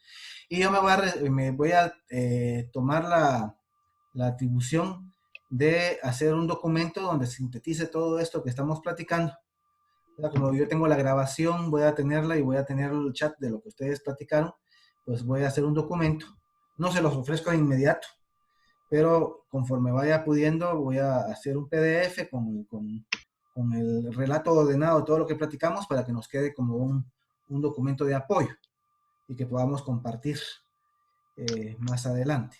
Y yo me voy a tomar la atribución de hacer un documento donde sintetice todo esto que estamos platicando. Como yo tengo la grabación, voy a tenerla y voy a tener el chat de lo que ustedes platicaron, pues voy a hacer un documento. No se los ofrezco de inmediato, pero conforme vaya pudiendo, voy a hacer un PDF con el relato ordenado de todo lo que platicamos para que nos quede como un documento de apoyo y que podamos compartir más adelante.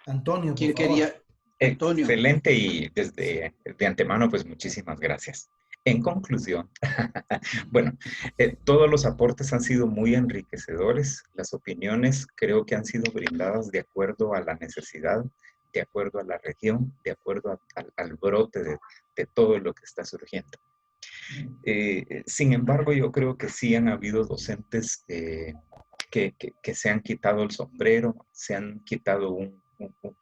Antonio, por favor. Antonio. Excelente, y desde de antemano, pues muchísimas gracias. En conclusión, bueno, todos los aportes han sido muy enriquecedores. Las opiniones creo que han sido brindadas de acuerdo a la necesidad, de acuerdo a la región, de acuerdo al brote de todo lo que está surgiendo. Sin embargo, yo creo que sí han habido docentes que se han quitado el sombrero, se han quitado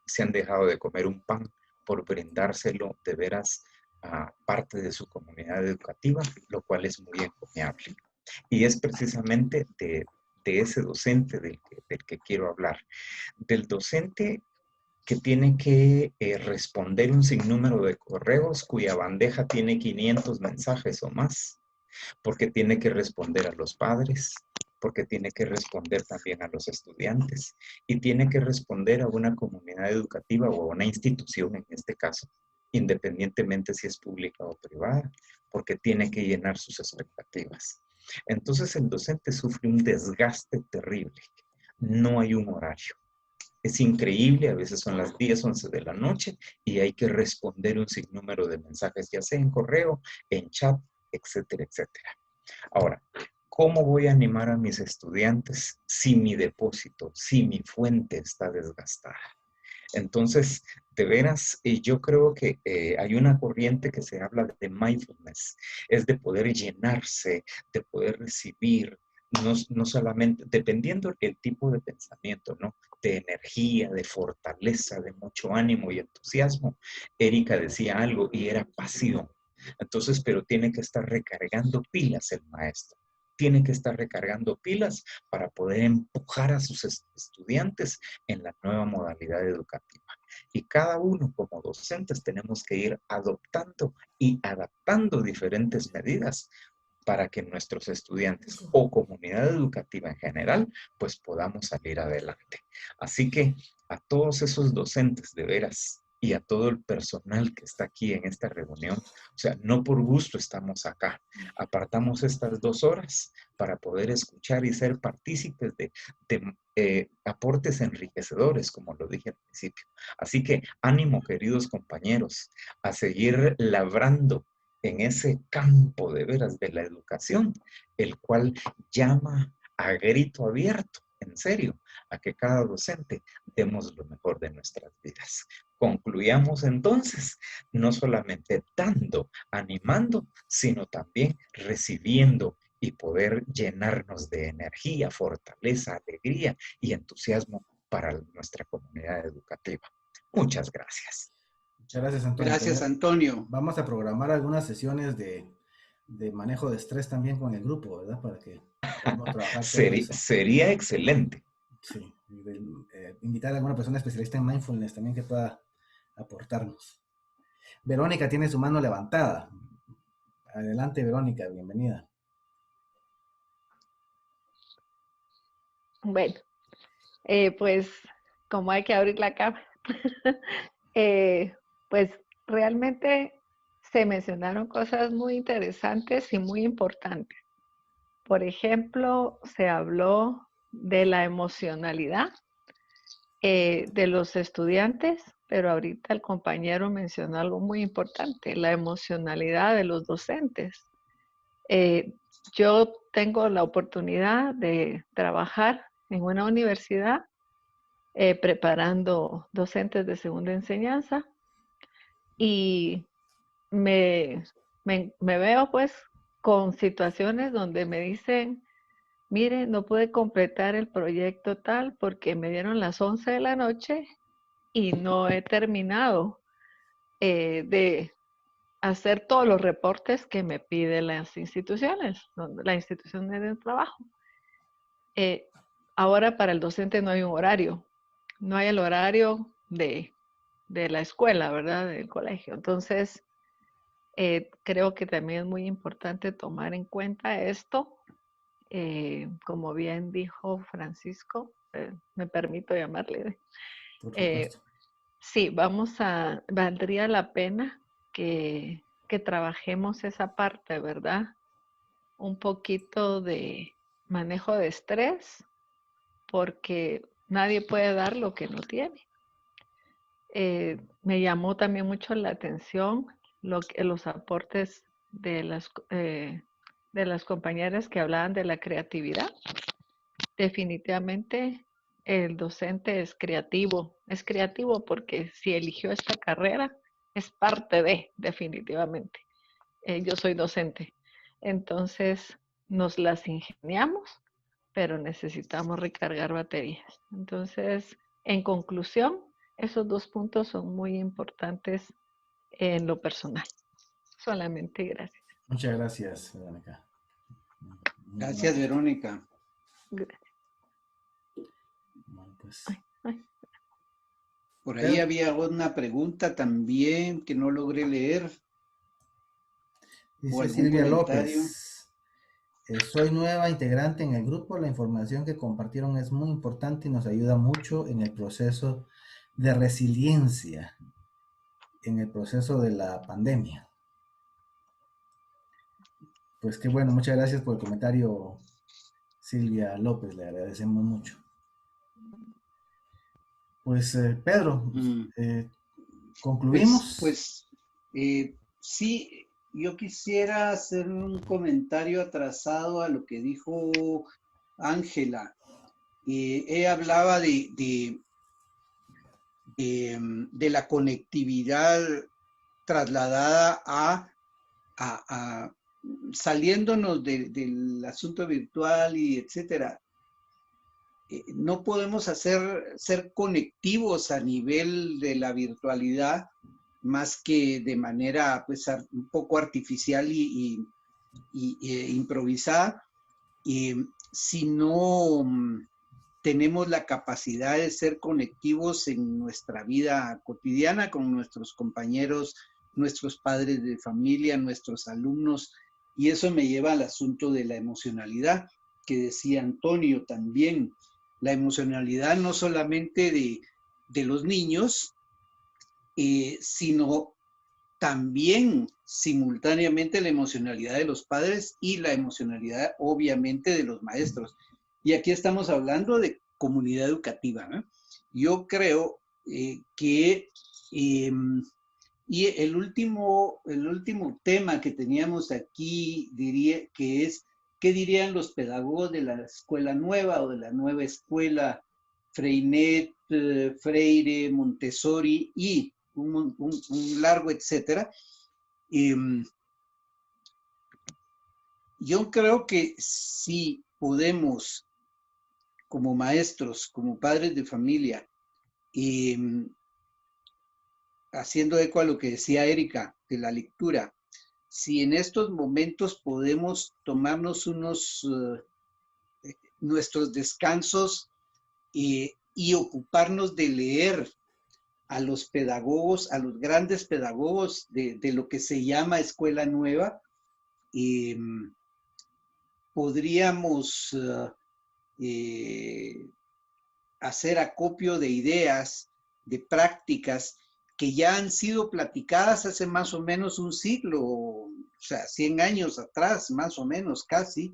se han dejado de comer un pan por brindárselo de veras a parte de su comunidad educativa, lo cual es muy encomiable. Y es precisamente de ese docente del que quiero hablar. Del docente que tiene que responder un sinnúmero de correos cuya bandeja tiene 500 mensajes o más, porque tiene que responder a los padres, porque tiene que responder también a los estudiantes y tiene que responder a una comunidad educativa o a una institución en este caso, independientemente si es pública o privada, porque tiene que llenar sus expectativas. Entonces el docente sufre un desgaste terrible. No hay un horario. Es increíble, a veces son las 10, 11 de la noche y hay que responder un sinnúmero de mensajes, ya sea en correo, en chat, etcétera, etcétera. Ahora, ¿cómo voy a animar a mis estudiantes si mi depósito, si mi fuente está desgastada? Entonces, de veras, yo creo que hay una corriente que se habla de mindfulness, es de poder llenarse, de poder recibir, no solamente, dependiendo del tipo de pensamiento, ¿no? De energía, de fortaleza, de mucho ánimo y entusiasmo. Erika decía algo y era pasión. Entonces, pero tiene que estar recargando pilas el maestro. Tiene que estar recargando pilas para poder empujar a sus estudiantes en la nueva modalidad educativa. Y cada uno como docentes tenemos que ir adoptando y adaptando diferentes medidas para que nuestros estudiantes o comunidad educativa en general, pues podamos salir adelante. Así que a todos esos docentes de veras y a todo el personal que está aquí en esta reunión, o sea, no por gusto estamos acá. Apartamos estas 2 horas para poder escuchar y ser partícipes de aportes enriquecedores, como lo dije al principio. Así que ánimo, queridos compañeros, a seguir labrando en ese campo de veras de la educación, el cual llama a grito abierto, en serio, a que cada docente demos lo mejor de nuestras vidas. Concluyamos entonces, no solamente dando, animando, sino también recibiendo y poder llenarnos de energía, fortaleza, alegría y entusiasmo para nuestra comunidad educativa. Muchas gracias. Muchas gracias, Antonio. Gracias, Antonio. Vamos a programar algunas sesiones de manejo de estrés también con el grupo, ¿verdad? Para que podamos trabajar todo eso. Sería excelente. Sí, invitar a alguna persona especialista en mindfulness también que pueda aportarnos. Verónica tiene su mano levantada. Adelante, Verónica, bienvenida. Bueno, pues como hay que abrir la cámara, pues realmente se mencionaron cosas muy interesantes y muy importantes. Por ejemplo, se habló de la emocionalidad de los estudiantes, pero ahorita el compañero mencionó algo muy importante, la emocionalidad de los docentes. Yo tengo la oportunidad de trabajar en una universidad preparando docentes de segunda enseñanza y me veo pues con situaciones donde me dicen, mire, no pude completar el proyecto tal porque me dieron las 11 de la noche y no he terminado de hacer todos los reportes que me piden las instituciones, la institución de trabajo. Ahora para el docente no hay un horario, no hay el horario de la escuela, ¿verdad? Del colegio. Entonces, creo que también es muy importante tomar en cuenta esto. Como bien dijo Francisco, me permito llamarle. Por supuesto. Sí, valdría la pena que trabajemos esa parte, ¿verdad? Un poquito de manejo de estrés, porque nadie puede dar lo que no tiene. Me llamó también mucho la atención los aportes de las compañeras que hablaban de la creatividad. Definitivamente el docente es creativo porque si eligió esta carrera es parte de, definitivamente. Yo soy docente, entonces nos las ingeniamos, pero necesitamos recargar baterías. Entonces, en conclusión, esos 2 puntos son muy importantes en lo personal. Solamente gracias. Muchas gracias, Verónica. Gracias, Verónica. Gracias. Bueno, pues, Por ahí había una pregunta también que no logré leer. Dice Silvia López. Soy nueva integrante en el grupo. La información que compartieron es muy importante y nos ayuda mucho en el proceso de resiliencia, en el proceso de la pandemia. Pues qué bueno, muchas gracias por el comentario, Silvia López, le agradecemos mucho. Pues Pedro, ¿concluimos? Pues sí, yo quisiera hacer un comentario atrasado a lo que dijo Ángela. Ella hablaba de la conectividad trasladada a saliéndonos del asunto virtual y etcétera. No podemos ser conectivos a nivel de la virtualidad más que de manera pues un poco artificial y improvisada, si no tenemos la capacidad de ser conectivos en nuestra vida cotidiana con nuestros compañeros, nuestros padres de familia, nuestros alumnos, y eso me lleva al asunto de la emocionalidad que decía Antonio también. La emocionalidad no solamente de los niños, sino también simultáneamente la emocionalidad de los padres y la emocionalidad obviamente de los maestros. Y aquí estamos hablando de comunidad educativa, ¿no? Yo creo que y el último tema que teníamos aquí diría que es ¿qué dirían los pedagogos de la escuela nueva o de la nueva escuela Freinet, Freire, Montessori y un largo etcétera? Yo creo que si podemos, como maestros, como padres de familia, haciendo eco a lo que decía Erika de la lectura, si en estos momentos podemos tomarnos nuestros descansos y ocuparnos de leer a los pedagogos, a los grandes pedagogos de lo que se llama escuela nueva, podríamos hacer acopio de ideas, de prácticas que ya han sido platicadas hace más o menos un siglo, o sea, 100 años atrás, más o menos, casi,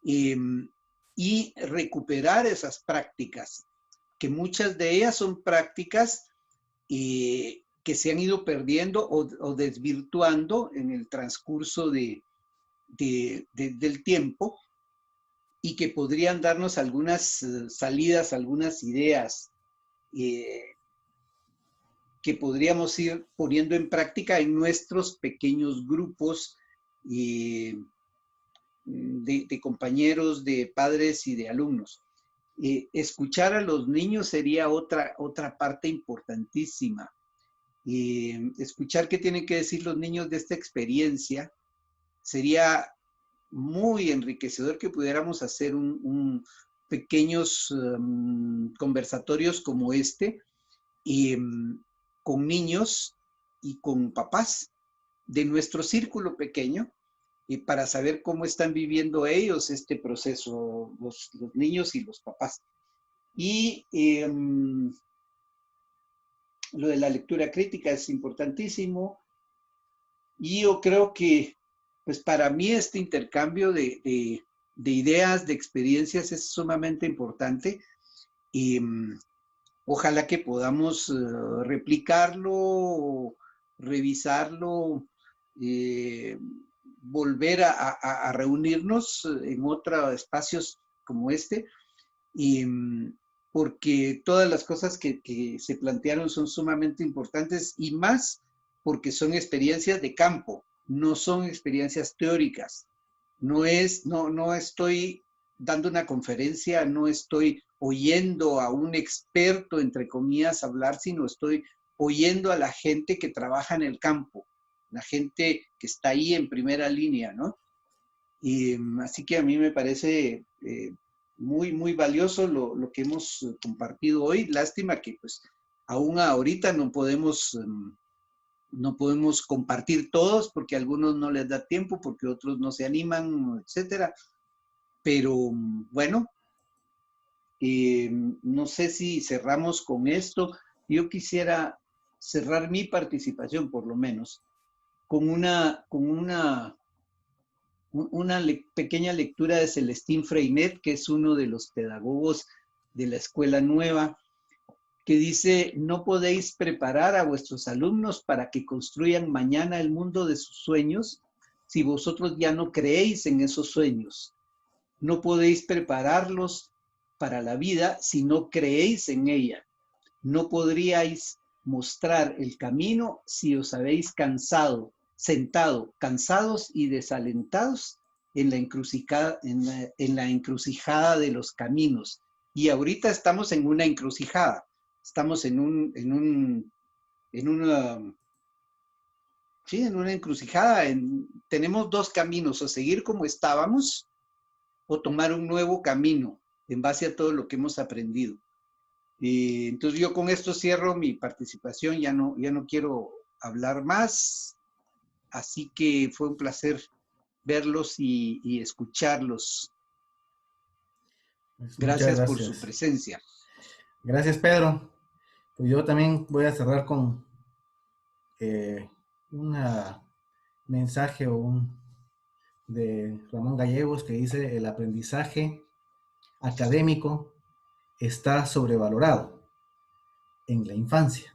y recuperar esas prácticas, que muchas de ellas son prácticas que se han ido perdiendo o desvirtuando en el transcurso del tiempo, y que podrían darnos algunas salidas, algunas ideas que podríamos ir poniendo en práctica en nuestros pequeños grupos de compañeros, de padres y de alumnos. Escuchar a los niños sería otra parte importantísima. Escuchar qué tienen que decir los niños de esta experiencia sería muy enriquecedor, que pudiéramos hacer pequeños conversatorios como este, con niños y con papás de nuestro círculo pequeño, para saber cómo están viviendo ellos este proceso, los niños y los papás. Y lo de la lectura crítica es importantísimo, y yo creo que pues para mí este intercambio de ideas, de experiencias es sumamente importante, y ojalá que podamos replicarlo, revisarlo, volver a reunirnos en otros espacios como este, porque todas las cosas que se plantearon son sumamente importantes, y más porque son experiencias de campo, no son experiencias teóricas. No estoy dando una conferencia, no estoy oyendo a un experto, entre comillas, hablar, sino estoy oyendo a la gente que trabaja en el campo, la gente que está ahí en primera línea, ¿no? Y así que a mí me parece muy, muy valioso lo que hemos compartido hoy. Lástima que pues Aún ahorita no podemos compartir todos porque a algunos no les da tiempo, porque otros no se animan, etcétera. Pero bueno, no sé si cerramos con esto. Yo quisiera cerrar mi participación, por lo menos, con una pequeña lectura de Celestín Freinet, que es uno de los pedagogos de la Escuela Nueva, que dice: no podéis preparar a vuestros alumnos para que construyan mañana el mundo de sus sueños si vosotros ya no creéis en esos sueños. No podéis prepararlos para la vida si no creéis en ella. No podríais mostrar el camino si os habéis sentado, cansados y desalentados en la encrucijada de los caminos. Y ahorita estamos en una encrucijada. Estamos en una encrucijada. Tenemos dos caminos: o seguir como estábamos o tomar un nuevo camino en base a todo lo que hemos aprendido. Entonces yo con esto cierro mi participación, ya no quiero hablar más, así que fue un placer verlos y escucharlos. Gracias por su presencia. Gracias, Pedro. Pues yo también voy a cerrar con un mensaje de Ramón Gallegos, que dice: el aprendizaje académico está sobrevalorado en la infancia.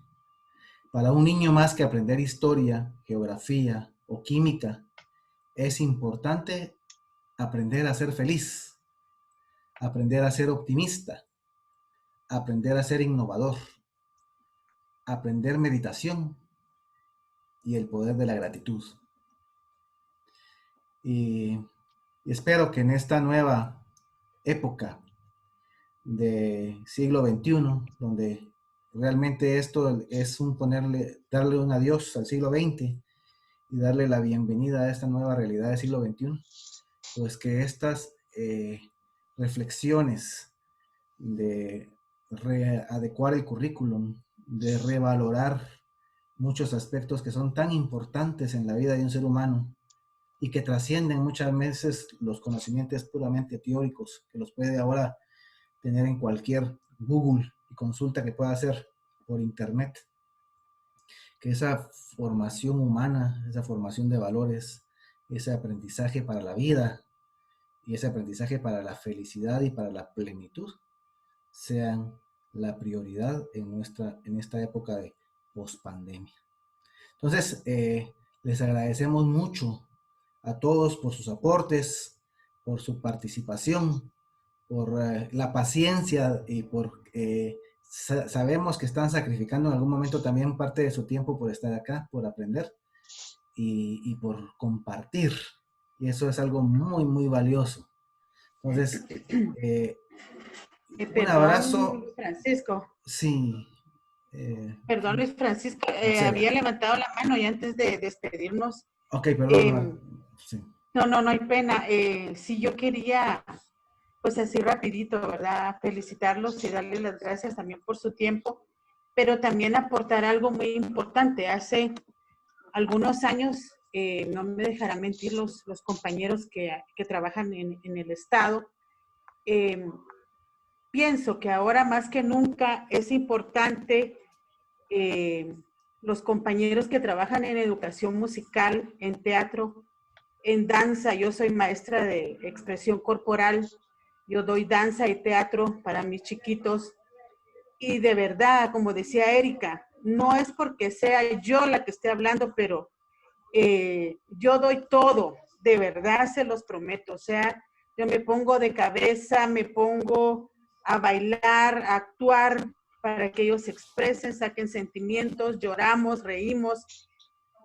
Para un niño, más que aprender historia, geografía o química, es importante aprender a ser feliz, aprender a ser optimista, aprender a ser innovador, aprender meditación y el poder de la gratitud. Y espero que en esta nueva época de siglo XXI, donde realmente esto es darle un adiós al siglo XX y darle la bienvenida a esta nueva realidad del siglo XXI, pues que estas reflexiones de readecuar el currículum, de revalorar muchos aspectos que son tan importantes en la vida de un ser humano y que trascienden muchas veces los conocimientos puramente teóricos, que los puede ahora tener en cualquier Google y consulta que pueda hacer por internet, que esa formación humana, esa formación de valores, ese aprendizaje para la vida y ese aprendizaje para la felicidad y para la plenitud sean la prioridad en esta época de pospandemia. Entonces, les agradecemos mucho a todos por sus aportes, por su participación, por la paciencia y por sabemos que están sacrificando en algún momento también parte de su tiempo por estar acá, por aprender y por compartir. Y eso es algo muy, muy valioso. Entonces, un abrazo. Luis Francisco. Sí. Perdón, Luis Francisco, sí. había levantado la mano y antes de despedirnos. Ok, perdón. Sí. No hay pena. Sí, yo quería, pues así rapidito, ¿verdad? Felicitarlos y darles las gracias también por su tiempo, pero también aportar algo muy importante. Hace algunos años, no me dejarán mentir los compañeros que trabajan en el Estado, pienso que ahora más que nunca es importante los compañeros que trabajan en educación musical, en teatro, en danza. Yo soy maestra de expresión corporal, yo doy danza y teatro para mis chiquitos y de verdad, como decía Erika, no es porque sea yo la que esté hablando, pero yo doy todo, de verdad se los prometo. O sea, yo me pongo de cabeza, me pongo a bailar, a actuar para que ellos se expresen, saquen sentimientos, lloramos, reímos,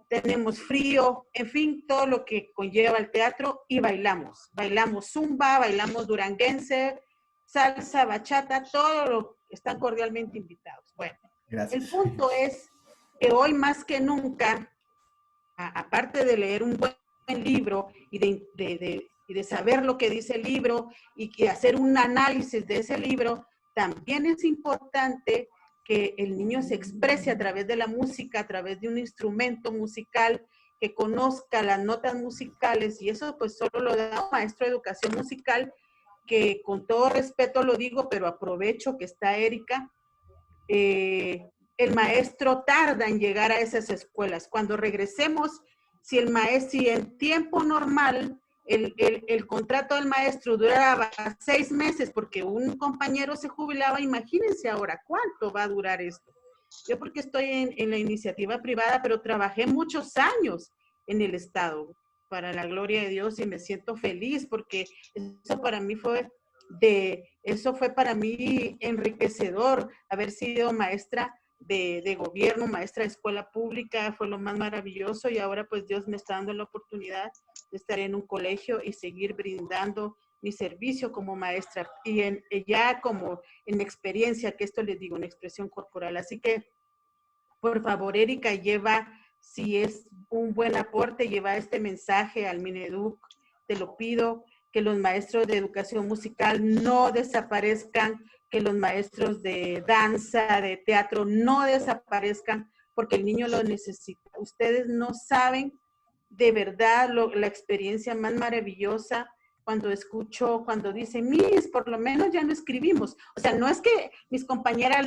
tenemos frío, en fin, todo lo que conlleva el teatro y bailamos. Bailamos zumba, bailamos duranguense, salsa, bachata, todo lo están cordialmente invitados. Bueno, gracias. El punto es que hoy más que nunca, aparte de leer un buen libro y de saber lo que dice el libro y que hacer un análisis de ese libro, también es importante que el niño se exprese a través de la música, a través de un instrumento musical, que conozca las notas musicales, y eso pues solo lo da un maestro de educación musical, que con todo respeto lo digo, pero aprovecho que está Erika, el maestro tarda en llegar a esas escuelas. Cuando regresemos, si en tiempo normal el contrato del maestro duraba 6 meses porque un compañero se jubilaba, imagínense ahora cuánto va a durar esto. Yo porque estoy en la iniciativa privada, pero trabajé muchos años en el Estado, para la gloria de Dios, y me siento feliz porque eso para mí fue para mí enriquecedor. Haber sido maestra de gobierno, maestra de escuela pública, fue lo más maravilloso, y ahora pues Dios me está dando la oportunidad de estar en un colegio y seguir brindando mi servicio como maestra, y ya como en experiencia, que esto les digo, en expresión corporal. Así que, por favor, Erika, si es un buen aporte, lleva este mensaje al Mineduc, te lo pido, que los maestros de educación musical no desaparezcan, que los maestros de danza, de teatro no desaparezcan, porque el niño lo necesita. Ustedes no saben de verdad la experiencia más maravillosa cuando dicen, Miss, por lo menos ya no escribimos. O sea, no es que mis compañeras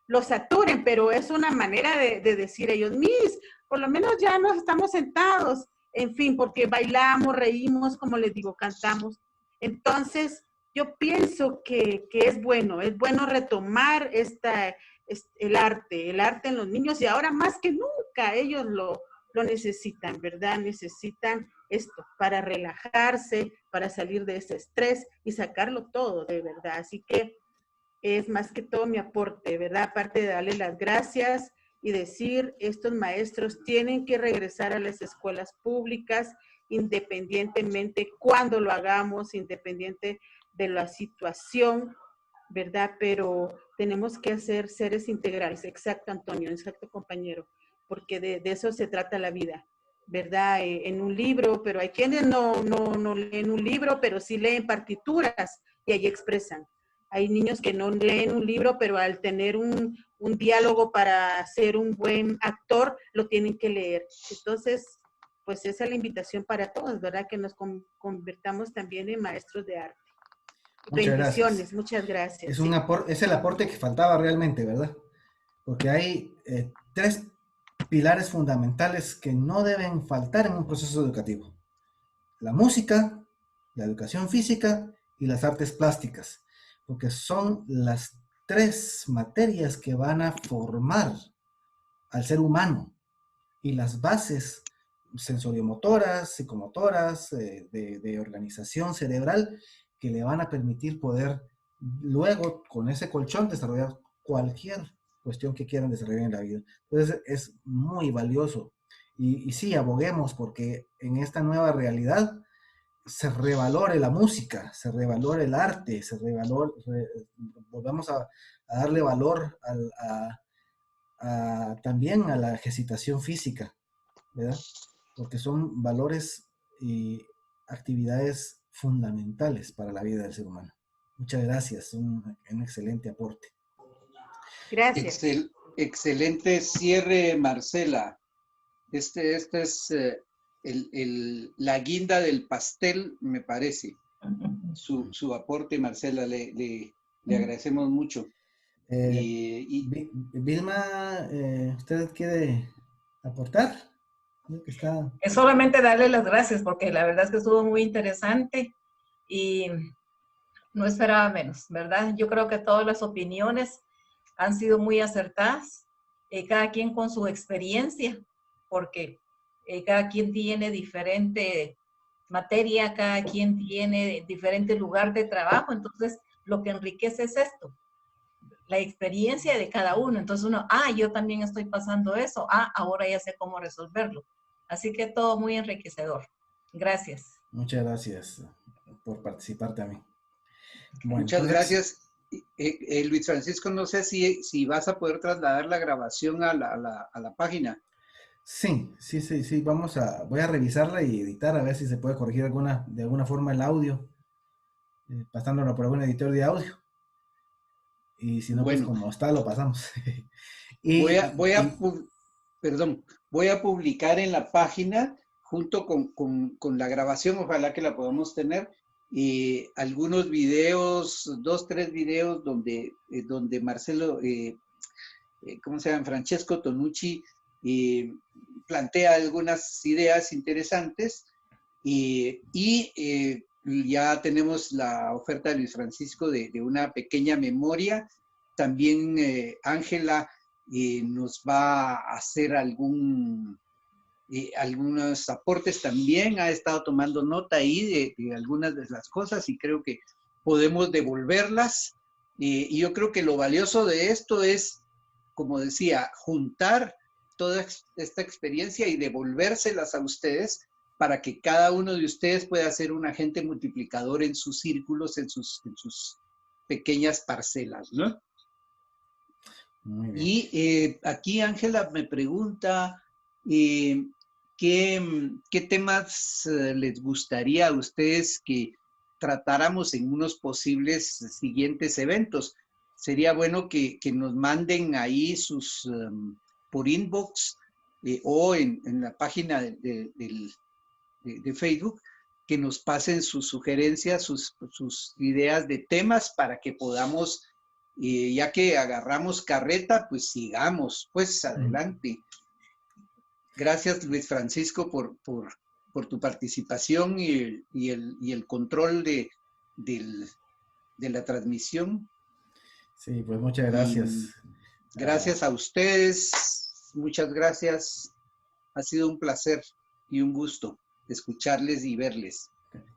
los saturen, pero es una manera de decir ellos, Miss, por lo menos ya nos estamos sentados, en fin, porque bailamos, reímos, como les digo, cantamos. Entonces, yo pienso que es bueno retomar el arte en los niños, y ahora más que nunca ellos lo necesitan, ¿verdad? Necesitan esto para relajarse, para salir de ese estrés y sacarlo todo, de verdad. Así que es más que todo mi aporte, ¿verdad? Aparte de darle las gracias y decir, estos maestros tienen que regresar a las escuelas públicas, independientemente cuándo lo hagamos, independiente de la situación, ¿verdad? Pero tenemos que ser seres integrales. Exacto, Antonio, exacto, compañero, porque de eso se trata la vida, ¿verdad? En un libro, pero hay quienes no leen un libro, pero sí leen partituras y ahí expresan. Hay niños que no leen un libro, pero al tener un diálogo para ser un buen actor, lo tienen que leer. Entonces, pues esa es la invitación para todos, ¿verdad? Que nos convertamos también en maestros de arte. Muchas Bendiciones, gracias. muchas gracias. Es el aporte que faltaba realmente, ¿verdad? Porque hay 3 pilares fundamentales que no deben faltar en un proceso educativo: la música, la educación física y las artes plásticas, porque son las 3 materias que van a formar al ser humano, y las bases sensoriomotoras, psicomotoras, de organización cerebral, que le van a permitir poder luego, con ese colchón, desarrollar cualquier cuestión que quieran desarrollar en la vida. Entonces es muy valioso, y sí, aboguemos porque en esta nueva realidad se revalore la música, se revalore el arte, volvamos a darle valor también a la ejercitación física, ¿verdad? Porque son valores y actividades fundamentales para la vida del ser humano. Muchas gracias, un excelente aporte. Gracias. Excelente cierre, Marcela. Este es la guinda del pastel, me parece. Su aporte, Marcela, le agradecemos mucho. Vilma, ¿usted quiere aportar? Es solamente darle las gracias, porque la verdad es que estuvo muy interesante y no esperaba menos, ¿verdad? Yo creo que todas las opiniones han sido muy acertadas, cada quien con su experiencia, porque cada quien tiene diferente materia, cada quien tiene diferente lugar de trabajo, entonces lo que enriquece es esto, la experiencia de cada uno. Entonces uno, yo también estoy pasando eso, ahora ya sé cómo resolverlo. Así que todo muy enriquecedor. Gracias. Muchas gracias por participar también. Bueno, muchas gracias. Luis Francisco, no sé si vas a poder trasladar la grabación a la página. Sí, voy a revisarla y editar a ver si se puede corregir de alguna forma el audio, pasándolo por algún editor de audio. Y si no, bueno, pues como está, lo pasamos. Voy a publicar en la página, junto con la grabación, ojalá que la podamos tener, algunos videos, 2, 3 videos donde Marcelo, ¿cómo se llama? Francesco Tonucci plantea algunas ideas interesantes, ya tenemos la oferta de Luis Francisco de una pequeña memoria. También Ángela nos va a hacer algunos aportes también, ha estado tomando nota ahí de algunas de las cosas y creo que podemos devolverlas. Y yo creo que lo valioso de esto es, como decía, juntar toda esta experiencia y devolvérselas a ustedes para que cada uno de ustedes pueda ser un agente multiplicador en sus círculos, en sus pequeñas parcelas, ¿no? Muy bien. Y aquí Ángela me pregunta ¿qué temas les gustaría a ustedes que tratáramos en unos posibles siguientes eventos. Sería bueno que nos manden ahí sus por inbox o en la página de Facebook, que nos pasen sus sugerencias, sus ideas de temas para que podamos, ya que agarramos carreta, pues sigamos, pues adelante. Gracias, Luis Francisco, por tu participación y el control de la transmisión. Sí, pues muchas gracias. Gracias a ustedes, muchas gracias. Ha sido un placer y un gusto escucharles y verles.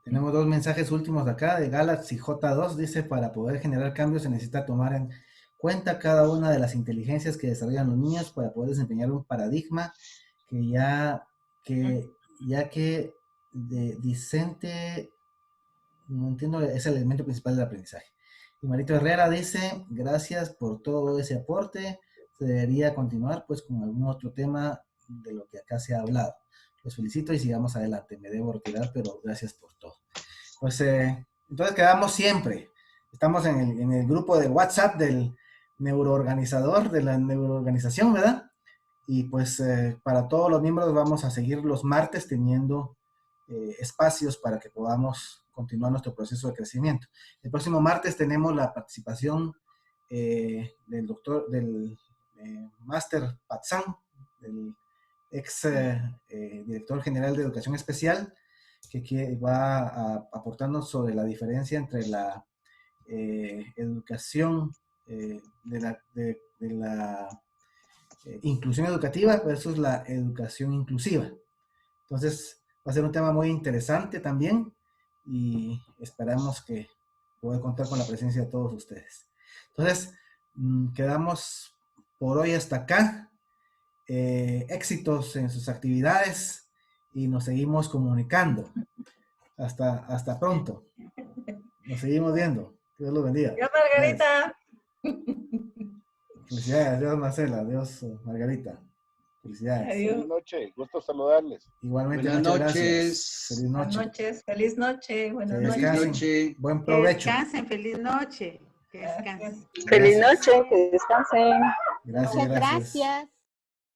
Tenemos dos mensajes últimos de acá, de Galaxy J2, dice, para poder generar cambios se necesita tomar en cuenta cada una de las inteligencias que desarrollan los niños para poder desempeñar un paradigma que Vicente, no entiendo, es el elemento principal del aprendizaje. Y Marito Herrera dice, gracias por todo ese aporte, se debería continuar pues con algún otro tema de lo que acá se ha hablado. Los felicito y sigamos adelante, me debo retirar, pero gracias por todo. Pues entonces quedamos siempre, estamos en el grupo de WhatsApp del neuroorganizador, de la neuroorganización, ¿verdad? Y pues para todos los miembros vamos a seguir los martes teniendo espacios para que podamos continuar nuestro proceso de crecimiento. El próximo martes tenemos la participación del Máster Patzán, del ex director general de Educación Especial, que va a aportarnos sobre la diferencia entre la educación de la inclusión educativa versus la educación inclusiva. Entonces va a ser un tema muy interesante también y esperamos que pueda contar con la presencia de todos ustedes. Entonces quedamos por hoy hasta acá. Éxitos en sus actividades y nos seguimos comunicando. Hasta pronto. Nos seguimos viendo. Dios los bendiga. Adiós, Margarita. Felicidades, adiós Marcela, adiós Margarita. Felicidades. Adiós. Feliz noche, gusto saludarles. Igualmente, buenas muchas noches. Gracias. Feliz noche. Buenas noches, feliz noche. Buenas noches. Buen provecho. Que descansen, feliz noche. Que descansen. Feliz noche, que descansen. Gracias, Muchas gracias.